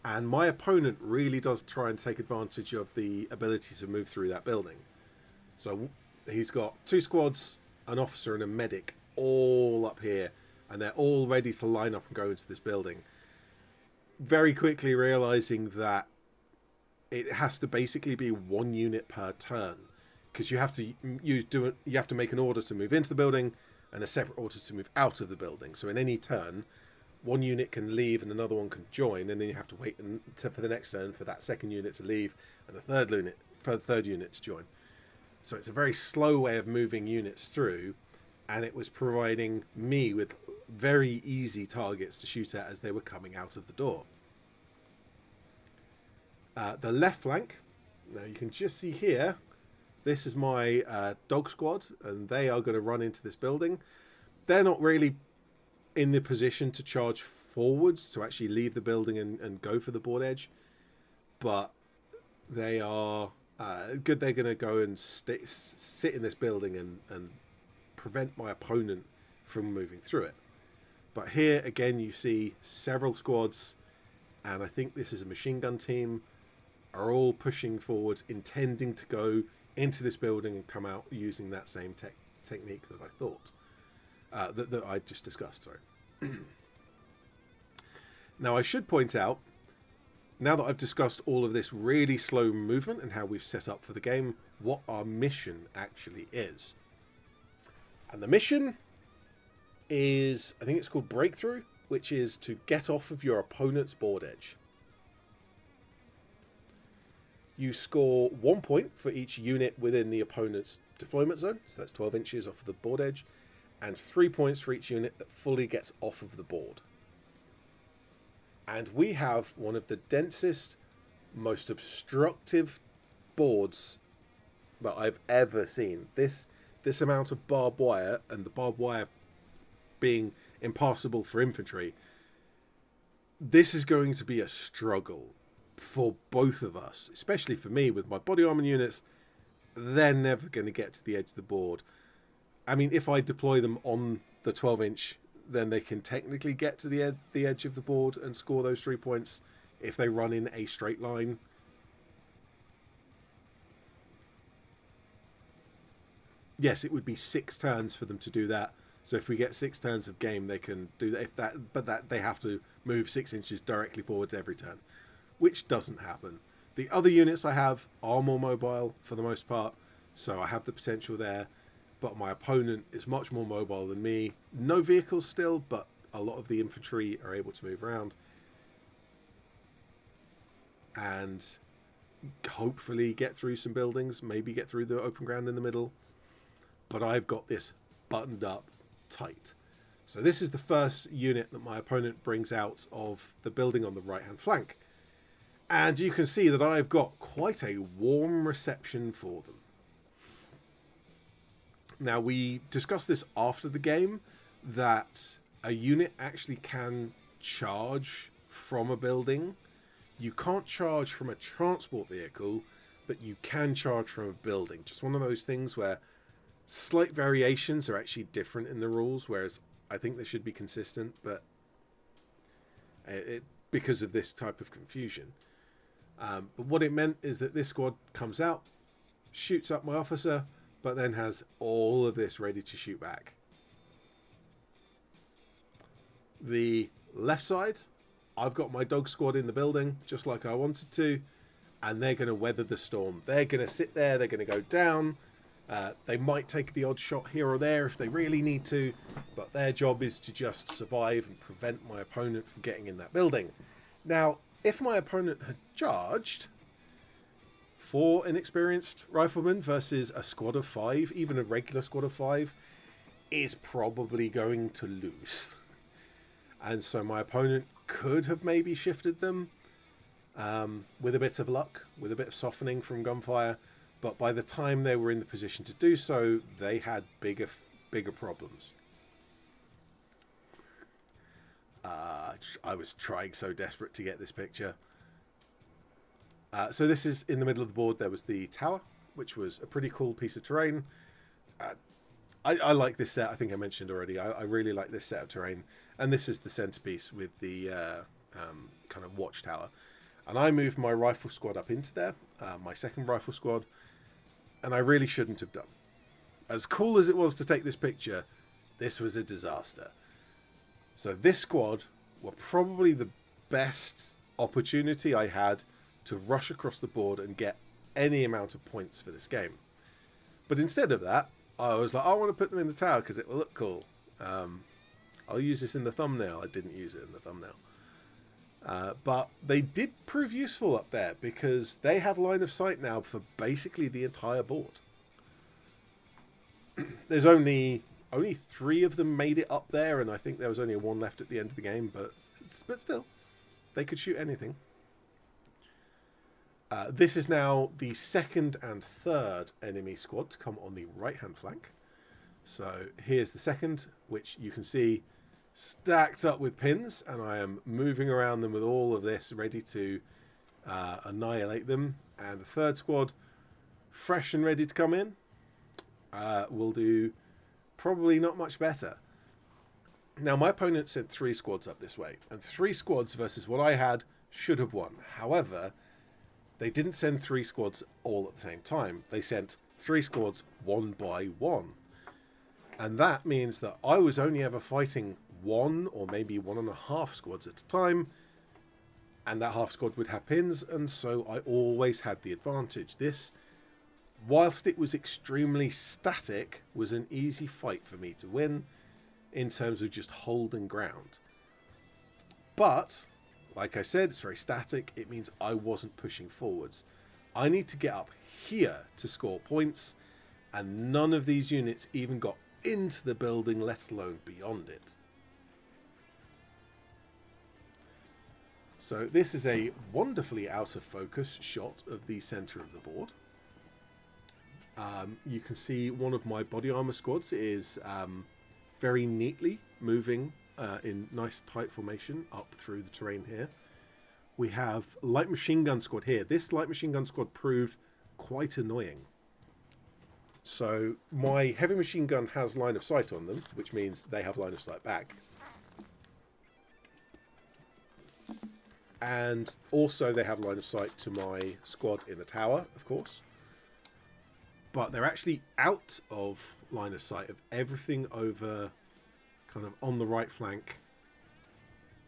And my opponent really does try and take advantage of the ability to move through that building. So he's got 2 squads, an officer and a medic all up here, and they're all ready to line up and go into this building. Very quickly realizing that it has to basically be 1 unit per turn, because you have to make an order to move into the building and a separate order to move out of the building. So in any turn, 1 unit can leave and another one can join, and then you have to wait for the next turn for that second unit to leave and the third unit to join. So it's a very slow way of moving units through, and it was providing me with very easy targets to shoot at as they were coming out of the door. The left flank, now you can just see here, this is my dog squad, and they are going to run into this building. They're not really in the position to charge forwards to actually leave the building and go for the board edge, but they are good. They're going to go and sit in this building and prevent my opponent from moving through it. But here again you see several squads, and I think this is a machine gun team, are all pushing forwards, intending to go into this building and come out using that same technique that I thought that I just discussed. Sorry. Now I should point out, now that I've discussed all of this really slow movement and how we've set up for the game, what our mission actually is. And the mission is, I think it's called Breakthrough, which is to get off of your opponent's board edge. You score 1 point for each unit within the opponent's deployment zone, so that's 12 inches off of the board edge, and 3 points for each unit that fully gets off of the board. And we have one of the densest, most obstructive boards that I've ever seen. This amount of barbed wire, and the barbed wire being impassable for infantry, this is going to be a struggle for both of us, especially for me with my body armor units. They're never going to get to the edge of the board. I mean, if I deploy them on the 12-inch, then they can technically get to the edge of the board and score those 3 points if they run in a straight line. Yes, it would be 6 turns for them to do that. So if we get 6 turns of game, they can do that. But they have to move 6 inches directly forwards every turn, which doesn't happen. The other units I have are more mobile for the most part, So I have the potential there, but my opponent is much more mobile than me. No vehicles still, but a lot of the infantry are able to move around. And hopefully get through some buildings, maybe get through the open ground in the middle. But I've got this buttoned up tight. So this is the first unit that my opponent brings out of the building on the right-hand flank. And you can see that I've got quite a warm reception for them. Now, we discussed this after the game, that a unit actually can charge from a building. You can't charge from a transport vehicle, but you can charge from a building. Just one of those things where slight variations are actually different in the rules, whereas I think they should be consistent, but because of this type of confusion. But what it meant is that this squad comes out, shoots up my officer, but then has all of this ready to shoot back. The left side, I've got my dog squad in the building, just like I wanted to, and they're going to weather the storm. They're going to sit there, they're going to go down. They might take the odd shot here or there if they really need to, but their job is to just survive and prevent my opponent from getting in that building. Now, if my opponent had charged, 4 inexperienced riflemen versus a squad of 5, even a regular squad of 5, is probably going to lose. And so my opponent could have maybe shifted them with a bit of luck, with a bit of softening from gunfire. But by the time they were in the position to do so, they had bigger problems. I was trying so desperate to get this picture. So this is in the middle of the board. There was the tower, which was a pretty cool piece of terrain. I like this set. I think I mentioned already. I really like this set of terrain. And this is the centerpiece with the kind of watchtower. And I moved my rifle squad up into there, my second rifle squad. And I really shouldn't have done. As cool as it was to take this picture, this was a disaster. So this squad were probably the best opportunity I had to rush across the board and get any amount of points for this game. But instead of that, I was like, I want to put them in the tower because it will look cool. I'll use this in the thumbnail. I didn't use it in the thumbnail. But they did prove useful up there because they have line of sight now for basically the entire board. There's only 3 of them made it up there, and I think there was only 1 left at the end of the game, but still, they could shoot anything. This is now the second and third enemy squad to come on the right-hand flank. So here's the second, which you can see stacked up with pins, and I am moving around them with all of this ready to annihilate them. And the third squad, fresh and ready to come in, will do probably not much better. Now, my opponent sent 3 squads up this way, and 3 squads versus what I had should have won. However, they didn't send 3 squads all at the same time. They sent 3 squads 1 by 1. And that means that I was only ever fighting 1 or maybe 1.5 squads at a time, and that half squad would have pins, and so I always had the advantage. This, whilst it was extremely static, was an easy fight for me to win in terms of just holding ground. But, like I said, it's very static. It means I wasn't pushing forwards. I need to get up here to score points, and none of these units even got into the building, let alone beyond it. So this is a wonderfully out of focus shot of the center of the board. You can see one of my body armor squads is very neatly moving in nice tight formation up through the terrain here. We have light machine gun squad here. This light machine gun squad proved quite annoying. So my heavy machine gun has line of sight on them, which means they have line of sight back. And also they have line of sight to my squad in the tower, of course. But they're actually out of line of sight of everything over kind of on the right flank.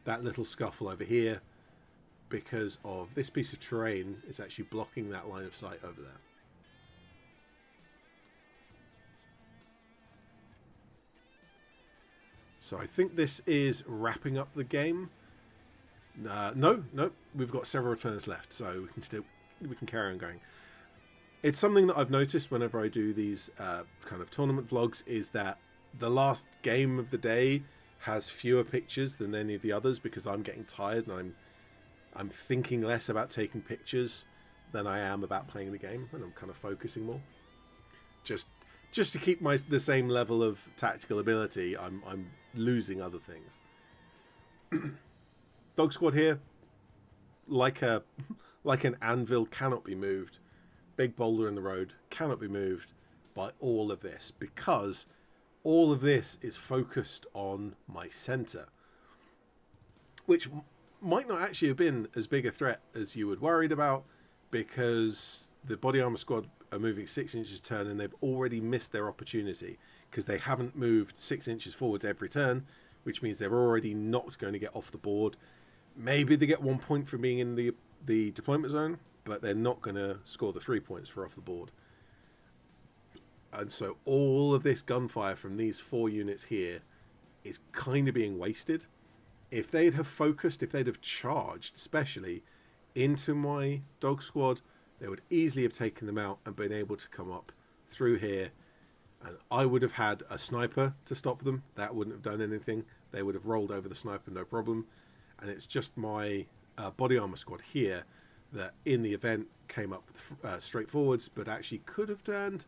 That little scuffle over here, because of this piece of terrain is actually blocking that line of sight over there. So I think this is wrapping up the game. No, we've got several turns left, so we can carry on going. It's something that I've noticed whenever I do these kind of tournament vlogs, is that the last game of the day has fewer pictures than any of the others, because I'm getting tired and I'm thinking less about taking pictures than I am about playing the game, and I'm kind of focusing more. Just to keep the same level of tactical ability, I'm losing other things. Dog squad here, like an anvil, cannot be moved. Big boulder in the road cannot be moved by all of this, because all of this is focused on my center, which might not actually have been as big a threat as you were worried about, because the body armor squad are moving 6 inches a turn, and they've already missed their opportunity because they haven't moved 6 inches forwards every turn, which means they're already not going to get off the board. Maybe they get 1 point for being in the deployment zone, but they're not going to score the 3 points for off the board. And so all of this gunfire from these 4 units here is kind of being wasted. If they'd have focused, if they'd have charged, especially into my dog squad, they would easily have taken them out and been able to come up through here. And I would have had a sniper to stop them. That wouldn't have done anything. They would have rolled over the sniper, no problem. And it's just my body armor squad here that in the event came up straight forwards, but actually could have turned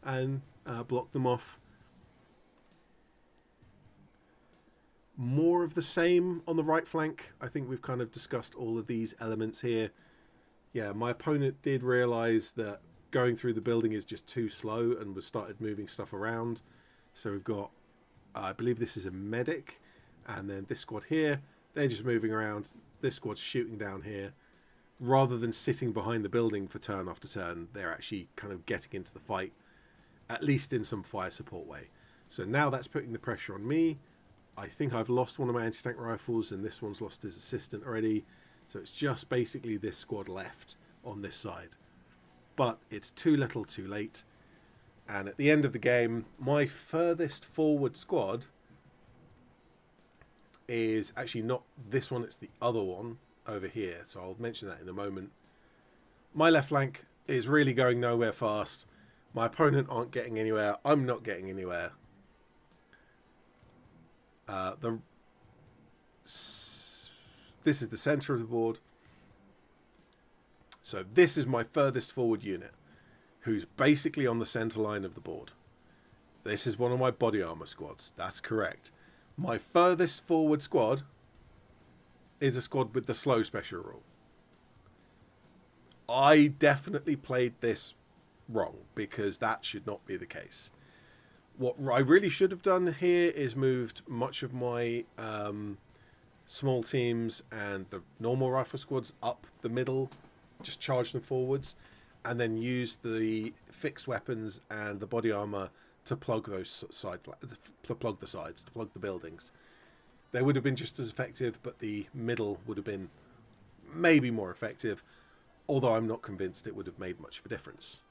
and blocked them off. More of the same on the right flank. I think we've kind of discussed all of these elements here. Yeah, my opponent did realise that going through the building is just too slow and was started moving stuff around. So we've got, I believe this is a medic, and then this squad here, they're just moving around. This squad's shooting down here. Rather than sitting behind the building for turn after turn, they're actually kind of getting into the fight, at least in some fire support way. So now that's putting the pressure on me. I think I've lost one of my anti-tank rifles, and this one's lost his assistant already. So it's just basically this squad left on this side. But it's too little too late. And at the end of the game, my furthest forward squad is actually not this one, it's the other one over here. So I'll mention that in a moment. My left flank is really going nowhere fast. My opponent aren't getting anywhere. I'm not getting anywhere. This is the center of the board. So this is my furthest forward unit, who's basically on the center line of the board. This is one of my body armor squads. That's correct. My furthest forward squad is a squad with the slow special rule. I definitely played this wrong, because that should not be the case. What I really should have done here is moved much of my small teams and the normal rifle squads up the middle, just charge them forwards, and then use the fixed weapons and the body armor to plug those to plug the sides, to plug the buildings. They would have been just as effective, but the middle would have been maybe more effective, although I'm not convinced it would have made much of a difference.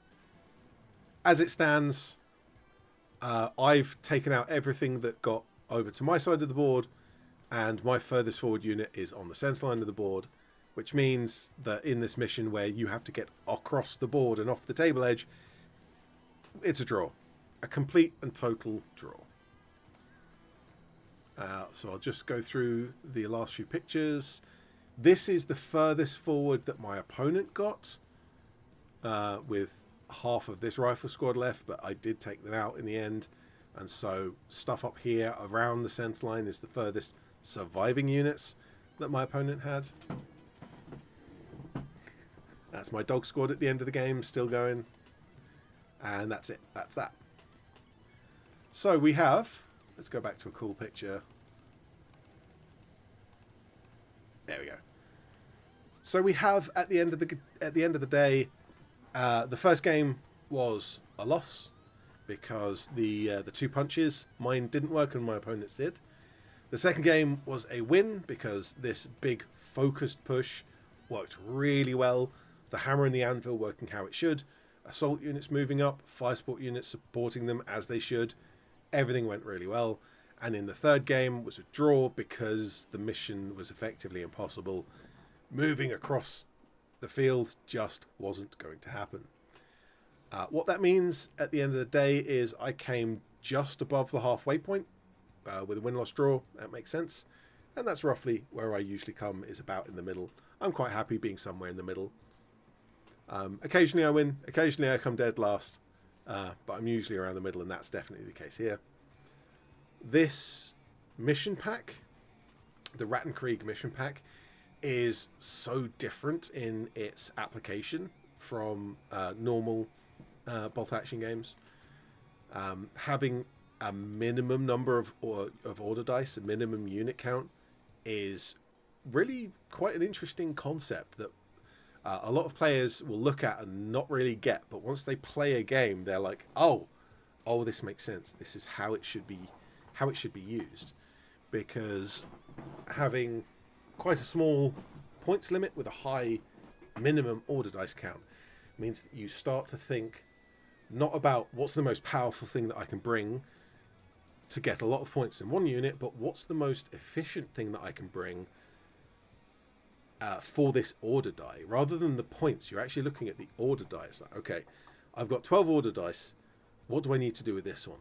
As it stands, I've taken out everything that got over to my side of the board, and my furthest forward unit is on the center line of the board, which means that in this mission where you have to get across the board and off the table edge, it's a draw. A complete and total draw. So I'll just go through the last few pictures. This is the furthest forward that my opponent got, with half of this rifle squad left, but I did take them out in the end. And so stuff up here around the center line is the furthest surviving units that my opponent had. That's my dog squad at the end of the game, still going. And that's it. That's that. So we have, let's go back to a cool picture. There we go. So we have at the end of the day, the first game was a loss because the 2 punches, mine didn't work and my opponent's did. The second game was a win because this big focused push worked really well. The hammer and the anvil working how it should. Assault units moving up, fire support units supporting them as they should. Everything went really well. And in the third game was a draw because the mission was effectively impossible. Moving across the field just wasn't going to happen. What that means at the end of the day is I came just above the halfway point with a win-loss draw. That makes sense. And that's roughly where I usually come, is about in the middle. I'm quite happy being somewhere in the middle. Occasionally I win, occasionally I come dead last, but I'm usually around the middle, and that's definitely the case here. This mission pack, the Rattenkrieg mission pack, is so different in its application from normal bolt action games. Having a minimum number of order dice, a minimum unit count, is really quite an interesting concept that a lot of players will look at and not really get, but once they play a game, they're like, oh, this makes sense. This is how it should be used. Because having quite a small points limit with a high minimum order dice count means that you start to think not about what's the most powerful thing that I can bring to get a lot of points in one unit, but what's the most efficient thing that I can bring for this order die. Rather than the points, you're actually looking at the order dice. Like, okay, I've got 12 order dice. What do I need to do with this one?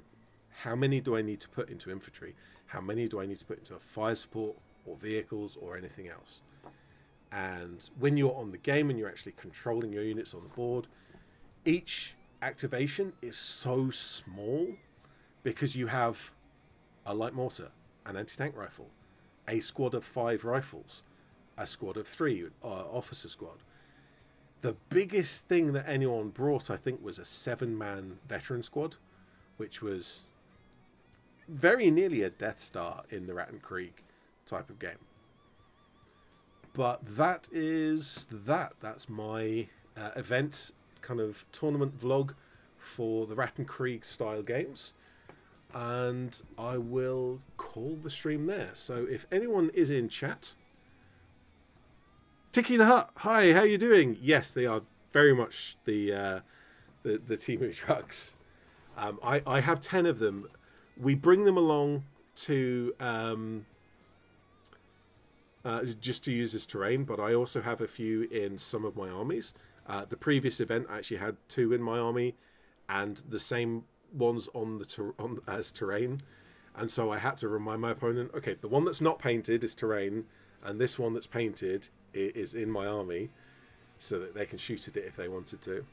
How many do I need to put into infantry? How many do I need to put into fire support or vehicles or anything else? And when you're on the game and you're actually controlling your units on the board, each activation is so small because you have a light mortar, an anti-tank rifle, a squad of 5 rifles, a squad of 3, officer squad. The biggest thing that anyone brought, I think, was a 7-man veteran squad, which was very nearly a Death Star in the Rattenkrieg type of game. But that is that. That's my event kind of tournament vlog for the Rattenkrieg style games. And I will call the stream there. So if anyone is in chat, Tiki the Hut, hi, how you doing? Yes, they are very much the Temu trucks. I have 10 of them. We bring them along to just to use as terrain, but I also have a few in some of my armies. The previous event, I actually had 2 in my army, and the same ones as terrain. And so I had to remind my opponent, okay, the one that's not painted is terrain, and this one that's painted is in my army, so that they can shoot at it if they wanted to.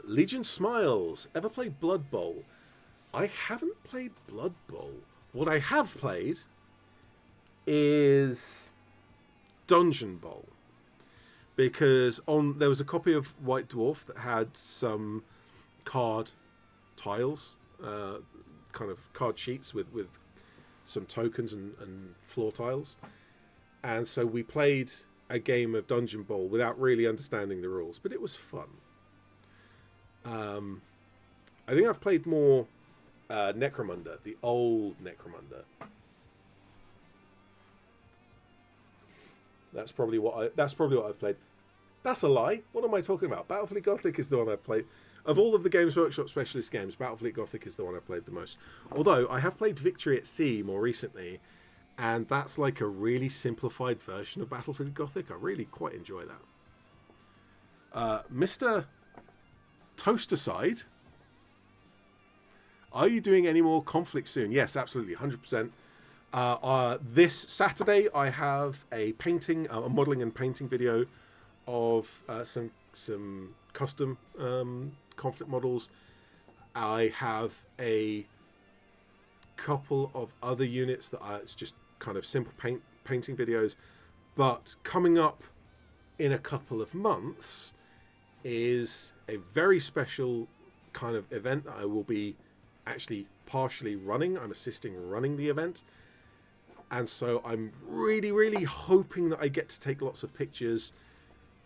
Legion Smiles. Ever played Blood Bowl? I haven't played Blood Bowl. What I have played is Dungeon Bowl. Because there was a copy of White Dwarf that had some card tiles, kind of card sheets with some tokens and floor tiles. And so we played a game of Dungeon Bowl without really understanding the rules, but it was fun. I think I've played more Necromunda, the old Necromunda. That's probably what I've played. That's a lie. What am I talking about? Battlefleet Gothic is the one I've played. Of all of the Games Workshop Specialist games, Battlefleet Gothic is the one I've played the most. Although I have played Victory at Sea more recently, and that's like a really simplified version of Battlefleet Gothic. I really quite enjoy that. Mr. Toasterside, are you doing any more conflict soon? Yes, absolutely, 100%. This Saturday, I have a painting, a modelling and painting video of some custom conflict models. I have a couple of other units that it's just kind of simple painting videos. But coming up in a couple of months is a very special kind of event that I will be actually partially running. I'm assisting running the event. And so I'm really, really hoping that I get to take lots of pictures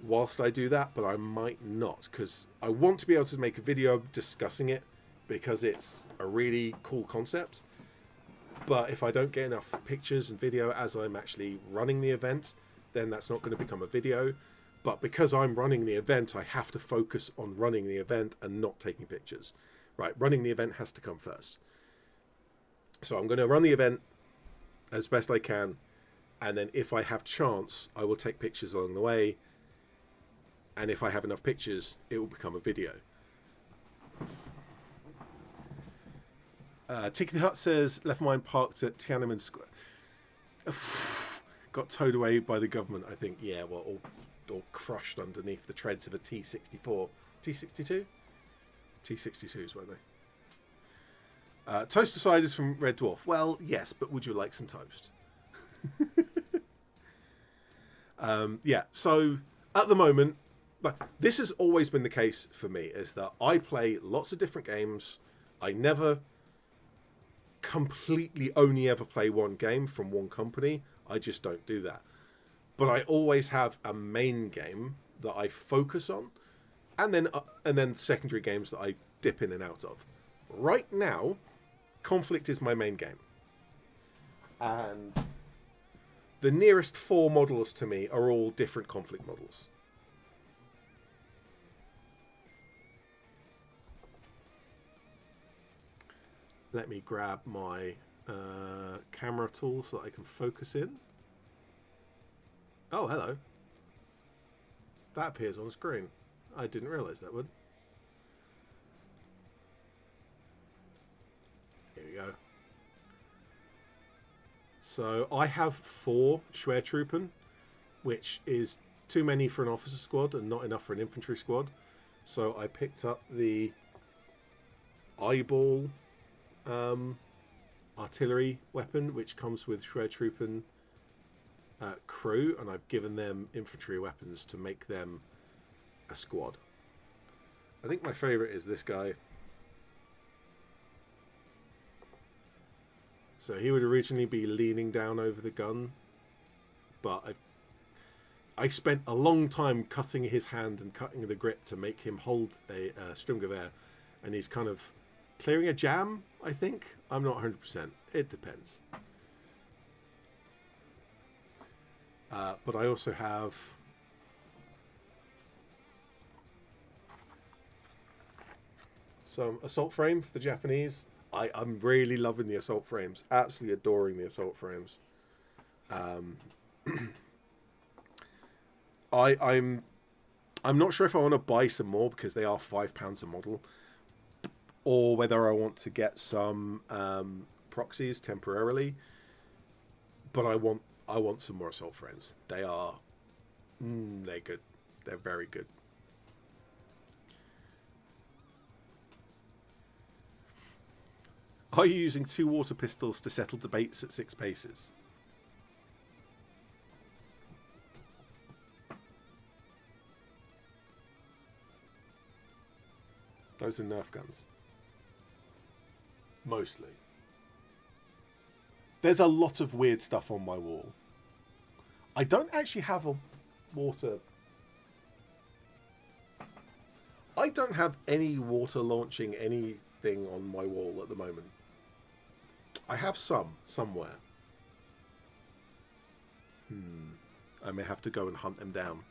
whilst I do that, but I might not, because I want to be able to make a video discussing it because it's a really cool concept. But if I don't get enough pictures and video as I'm actually running the event, then that's not going to become a video. But because I'm running the event, I have to focus on running the event and not taking pictures, right, running the event has to come first. So I'm going to run the event as best I can, and then if I have chance, I will take pictures along the way, and if I have enough pictures, it will become a video. Tiki the Hut says, left mine parked at Tiananmen Square. Got towed away by the government, I think. Yeah, well, all crushed underneath the treads of a T-64. T-62? T-62s, weren't they? Toaster ciders from Red Dwarf. Well, yes, but would you like some toast? Yeah, so at the moment, this has always been the case for me, is that I play lots of different games. I never completely only ever play one game from one company. I just don't do that. But I always have a main game that I focus on, and then secondary games that I dip in and out of. Right now, Conflict is my main game. And the nearest 4 models to me are all different Conflict models. Let me grab my camera tool so that I can focus in. Oh, hello. That appears on the screen. I didn't realise that would. Here we go. So I have 4 Schwertruppen, which is too many for an officer squad and not enough for an infantry squad. So I picked up the eyeball artillery weapon, which comes with Schwertruppen crew, and I've given them infantry weapons to make them a squad. I think my favourite is this guy. So he would originally be leaning down over the gun, but I spent a long time cutting his hand and cutting the grip to make him hold a Sturmgewehr, and he's kind of clearing a jam, I think. I'm not 100%. It depends. But I also have some assault frame for the Japanese. I'm really loving the assault frames. Absolutely adoring the assault frames. I'm not sure if I want to buy some more because they are £5 a model, or whether I want to get some proxies temporarily. But I want some more assault frames. They're good. They're very good. Are you using 2 water pistols to settle debates at 6 paces? Those are Nerf guns. Mostly. There's a lot of weird stuff on my wall. I don't actually have a water... I don't have any water launching anything on my wall at the moment. I have some, somewhere. I may have to go and hunt them down.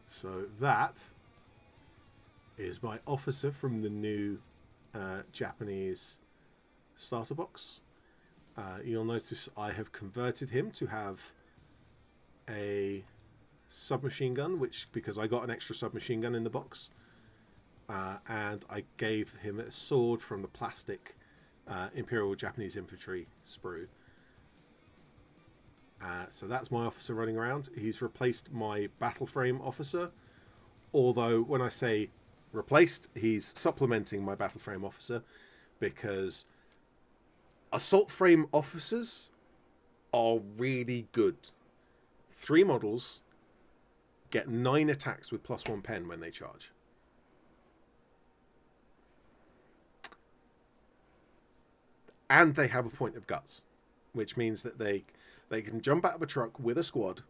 So that is my officer from the new Japanese starter box. You'll notice I have converted him to have a submachine gun, because I got an extra submachine gun in the box, and I gave him a sword from the plastic Imperial Japanese Infantry sprue. So that's my officer running around. He's replaced my battle frame officer, although when I say replaced, he's supplementing my battle frame officer, because assault frame officers are really good. 3 models get 9 attacks with +1 pen when they charge. And they have a point of guts, which means that they can jump out of a truck with a squad,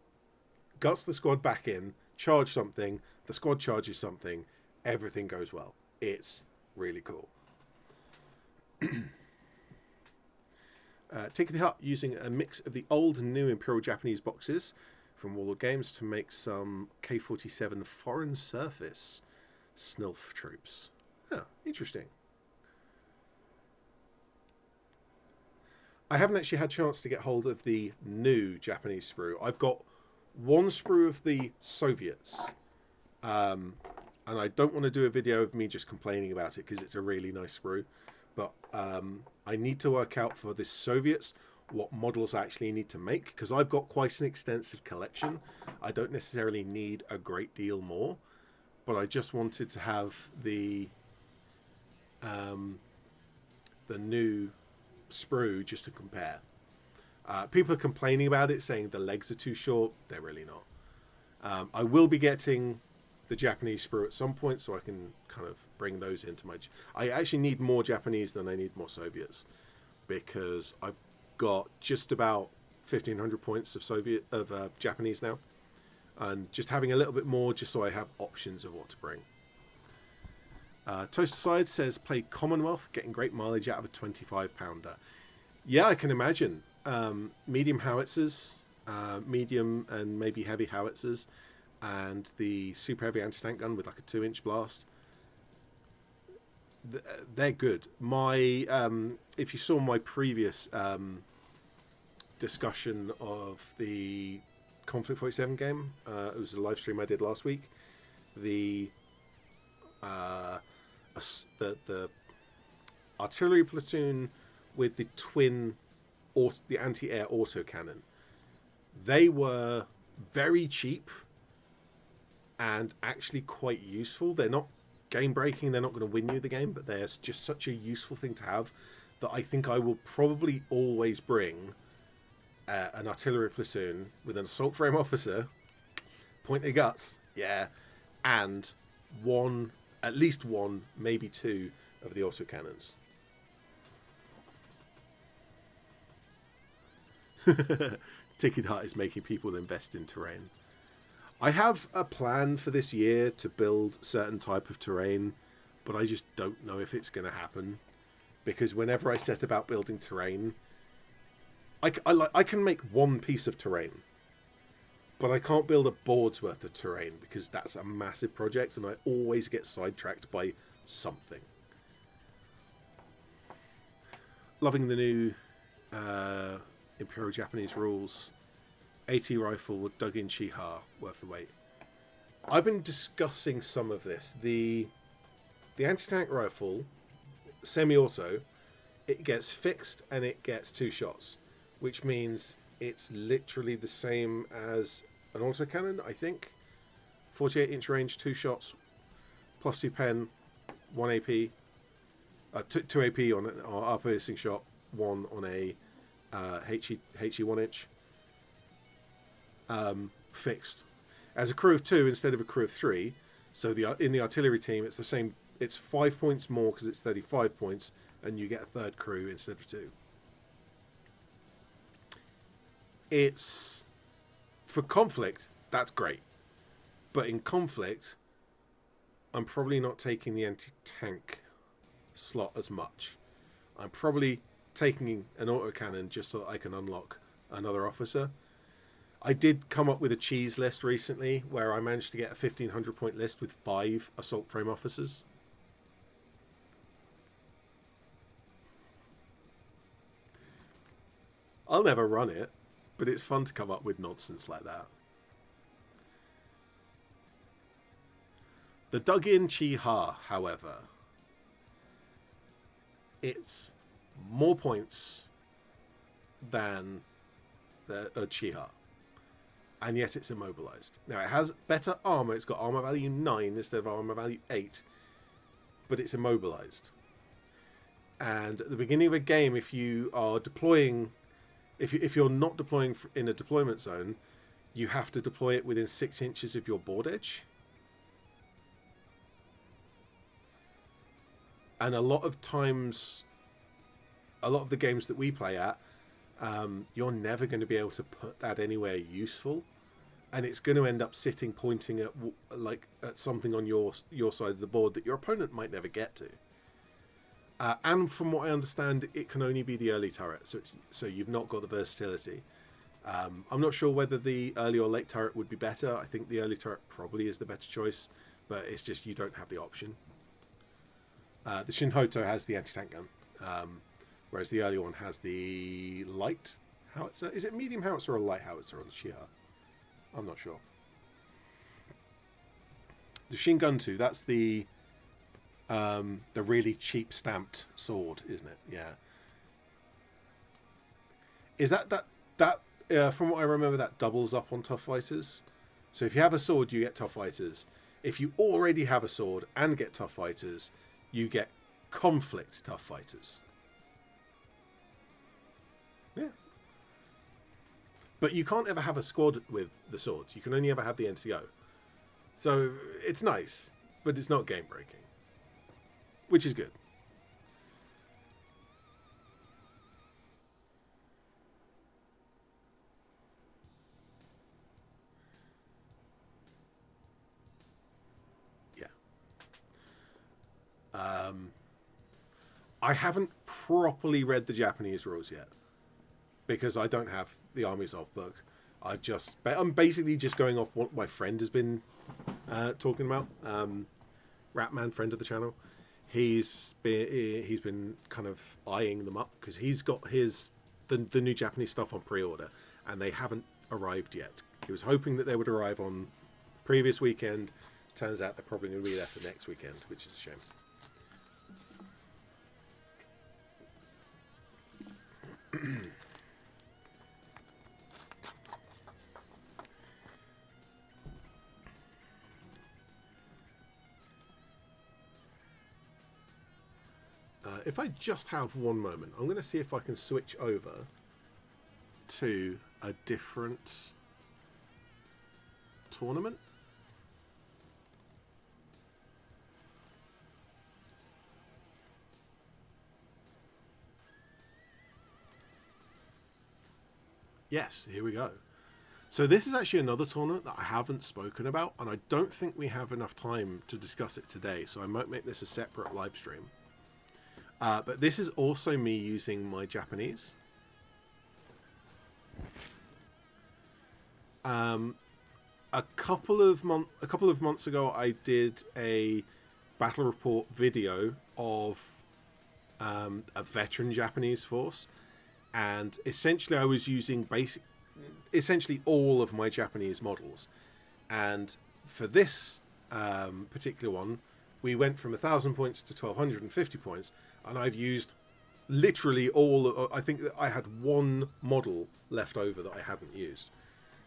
guts the squad back in, charge something, the squad charges something, everything goes well. It's Really cool. Take the Hut using a mix of the old and new Imperial Japanese boxes from Warlord Games to make some K-47 Foreign Surface Snilf troops. Oh, interesting. I haven't actually had a chance to get hold of the new Japanese sprue. I've got one sprue of the Soviets. And I don't want to do a video of me just complaining about it because it's a really nice sprue. But I need to work out for the Soviets what models I actually need to make, because I've got quite an extensive collection. I don't necessarily need a great deal more, but I just wanted to have the new sprue just to compare. People are complaining about it, saying the legs are too short. They're really not. I will be getting the Japanese sprue at some point, so I can kind of bring those into my... I actually need more Japanese than I need more Soviets, because I've got just about 1,500 points of Japanese now, and just having a little bit more just so I have options of what to bring. Toast Aside says, play Commonwealth, getting great mileage out of a 25-pounder. Yeah, I can imagine. Medium howitzers, medium and maybe heavy howitzers, and the super heavy anti-tank gun with like a 2-inch blast. They're good. If you saw my previous discussion of the Conflict 47 game, it was a live stream I did last week. The artillery platoon with the twin the anti-air autocannon. They were very cheap and actually quite useful. They're not game breaking, they're not going to win you the game, but they're just such a useful thing to have that I think I will probably always bring an artillery platoon with an assault frame officer, point their guts, yeah, and at least one, maybe two of the autocannons. Ticket Hut is making people invest in terrain. I have a plan for this year to build certain type of terrain, but I just don't know if it's going to happen, because whenever I set about building terrain, I can make one piece of terrain, but I can't build a board's worth of terrain because that's a massive project and I always get sidetracked by something. Loving the new Imperial Japanese rules. AT rifle dug in Chiha, worth the wait. I've been discussing some of this. The anti-tank rifle, semi-auto, it gets fixed and it gets 2 shots, which means it's literally the same as an autocannon, I think. 48-inch range, 2 shots, plus 2 pen, 1 AP, 2 AP on an R-piercing shot, 1 on a HE 1-inch. Fixed as a crew of 2 instead of a crew of 3. So in the artillery team, it's the same. It's 5 points more because it's 35 points, and you get a 3rd crew instead of 2. It's for conflict. That's great, but in conflict, I'm probably not taking the anti-tank slot as much. I'm probably taking an autocannon just so that I can unlock another officer. I did come up with a cheese list recently where I managed to get a 1,500 point list with 5 assault frame officers. I'll never run it, but it's fun to come up with nonsense like that. The dug-in Chiha, however, it's more points than the Chiha. And yet it's immobilized. Now, it has better armor. It's got armor value 9 instead of armor value 8. But it's immobilized. And at the beginning of a game, if you are deploying... If you're not deploying in a deployment zone, you have to deploy it within 6 inches of your board edge. And a lot of times... A lot of the games that we play at, you're never going to be able to put that anywhere useful, and it's going to end up sitting pointing at something on your side of the board that your opponent might never get to. And from what I understand, it can only be the early turret, so you've not got the versatility. I'm not sure whether the early or late turret would be better. I think the early turret probably is the better choice, but it's just you don't have the option. The Shinhoto has the anti-tank gun, whereas the early one has the light howitzer. Is it medium howitzer or light howitzer on the Shiha? I'm not sure. The Shinguntu, that's the really cheap stamped sword, isn't it? Yeah. Is that from what I remember, that doubles up on tough fighters. So if you have a sword, you get tough fighters. If you already have a sword and get tough fighters, you get conflict tough fighters. Yeah. But you can't ever have a squad with the swords. You can only ever have the NCO. So it's nice, but it's not game breaking, which is good. I haven't properly read the Japanese rules yet because I don't have the Armies of book. I'm basically just going off what my friend has been talking about. Ratman, friend of the channel, he's been kind of eyeing them up because he's got the new Japanese stuff on pre-order and they haven't arrived yet. He was hoping that they would arrive on previous weekend. Turns out they're probably going to be there for next weekend, which is a shame. If I just have one moment, I'm going to see if I can switch over to a different tournament. Yes, here we go. So this is actually another tournament that I haven't spoken about, and I don't think we have enough time to discuss it today, so I might make this a separate live stream. But this is also me using my Japanese. A couple of months ago, I did a battle report video of a veteran Japanese force, and essentially I was using essentially all of my Japanese models. And for this particular one, we went from 1,000 points to 1,250 points, and I've used literally all. I think that I had one model left over that I hadn't used.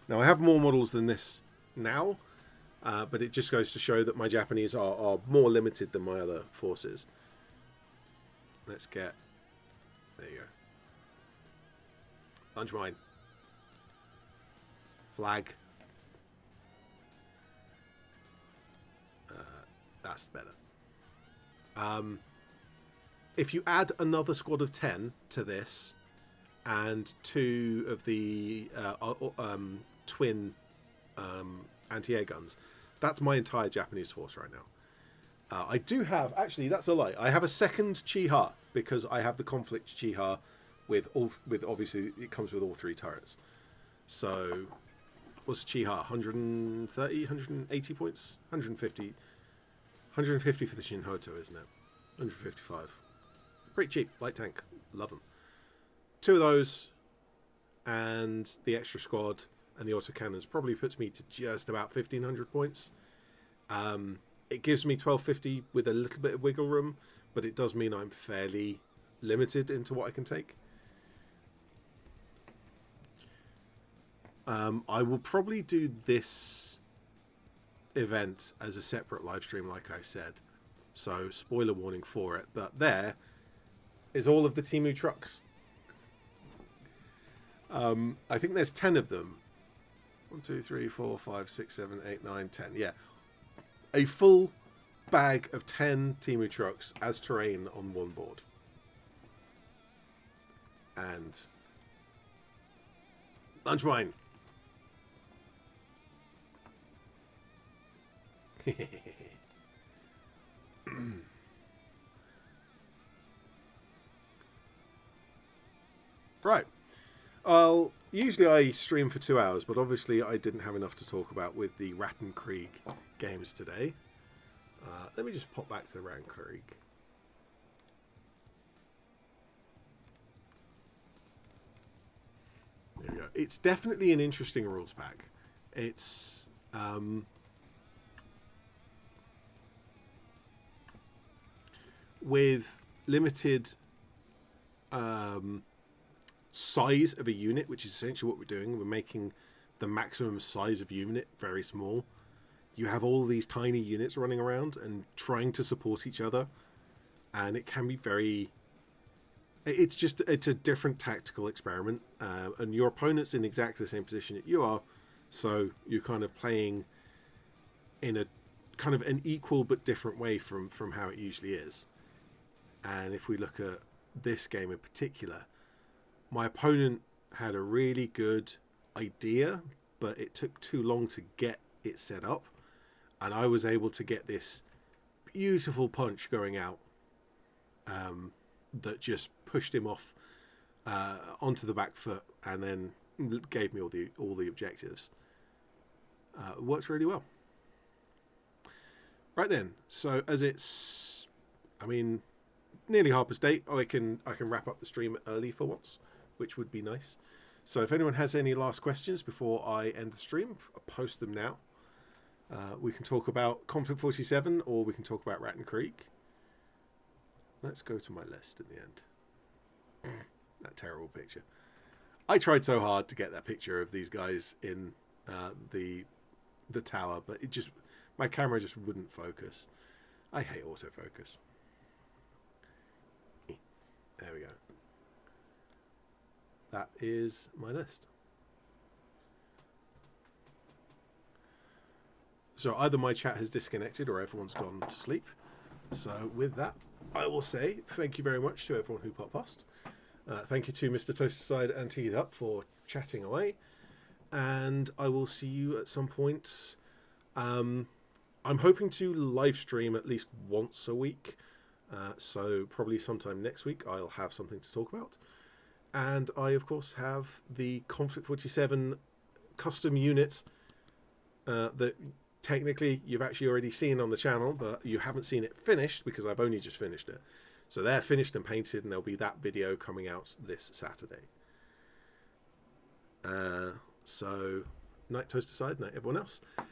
Now I have more models than this now, but it just goes to show that my Japanese are more limited than my other forces. Let's get... There you go. Lunge mine. Flag. That's better. If you add another squad of 10 to this, and 2 of the twin anti-air guns, that's my entire Japanese force right now. I do have... Actually, that's a lie. I have a second Chiha, because I have the conflict Chiha with obviously, it comes with all 3 turrets. So, what's Chiha? 130, 180 points? 150. 150 for the Shinhoto, isn't it? 155. Pretty cheap. Light tank. Love them. 2 of those, and the extra squad and the autocannons probably puts me to just about 1,500 points. It gives me 1,250 with a little bit of wiggle room, but it does mean I'm fairly limited into what I can take. I will probably do this event as a separate live stream, like I said. So, spoiler warning for it. But there is all of the Temu trucks. I think there's 10 of them. 1, 2, 3, 4, 5, 6, 7, 8, 9, 10. Yeah. A full bag of 10 Temu trucks as terrain on one board. And... Lunch mine. Right. Well, usually I stream for 2 hours, but obviously I didn't have enough to talk about with the Rattenkrieg games today. Let me just pop back to the Rattenkrieg. There we go. It's definitely an interesting rules pack. It's with limited size of a unit, which is essentially what we're doing. We're making the maximum size of unit very small. You have all these tiny units running around and trying to support each other, and it can be very... It's a different tactical experiment, and your opponent's in exactly the same position that you are, so you're kind of playing in a kind of an equal but different way from how it usually is. And if we look at this game in particular, my opponent had a really good idea, but it took too long to get it set up, and I was able to get this beautiful punch going out that just pushed him off onto the back foot, and then gave me all the objectives. It works really well. Right then, so as it's, I mean, nearly Harper's Date, I can wrap up the stream early for once, which would be nice. So if anyone has any last questions before I end the stream, I'll post them now. We can talk about Conflict 47, or we can talk about Rattenkrieg. Let's go to my list in the end. That terrible picture. I tried so hard to get that picture of these guys in the tower, but my camera just wouldn't focus. I hate autofocus. There we go. That is my list. So either my chat has disconnected or everyone's gone to sleep. So with that, I will say thank you very much to everyone who popped past. Thank you to Mr. Toasterside and Teed Up for chatting away. And I will see you at some point. I'm hoping to live stream at least once a week. So probably sometime next week I'll have something to talk about. And I, of course, have the Conflict 47 custom unit that technically you've actually already seen on the channel, but you haven't seen it finished because I've only just finished it. So they're finished and painted, and there'll be that video coming out this Saturday. So, night Toasterside, night everyone else.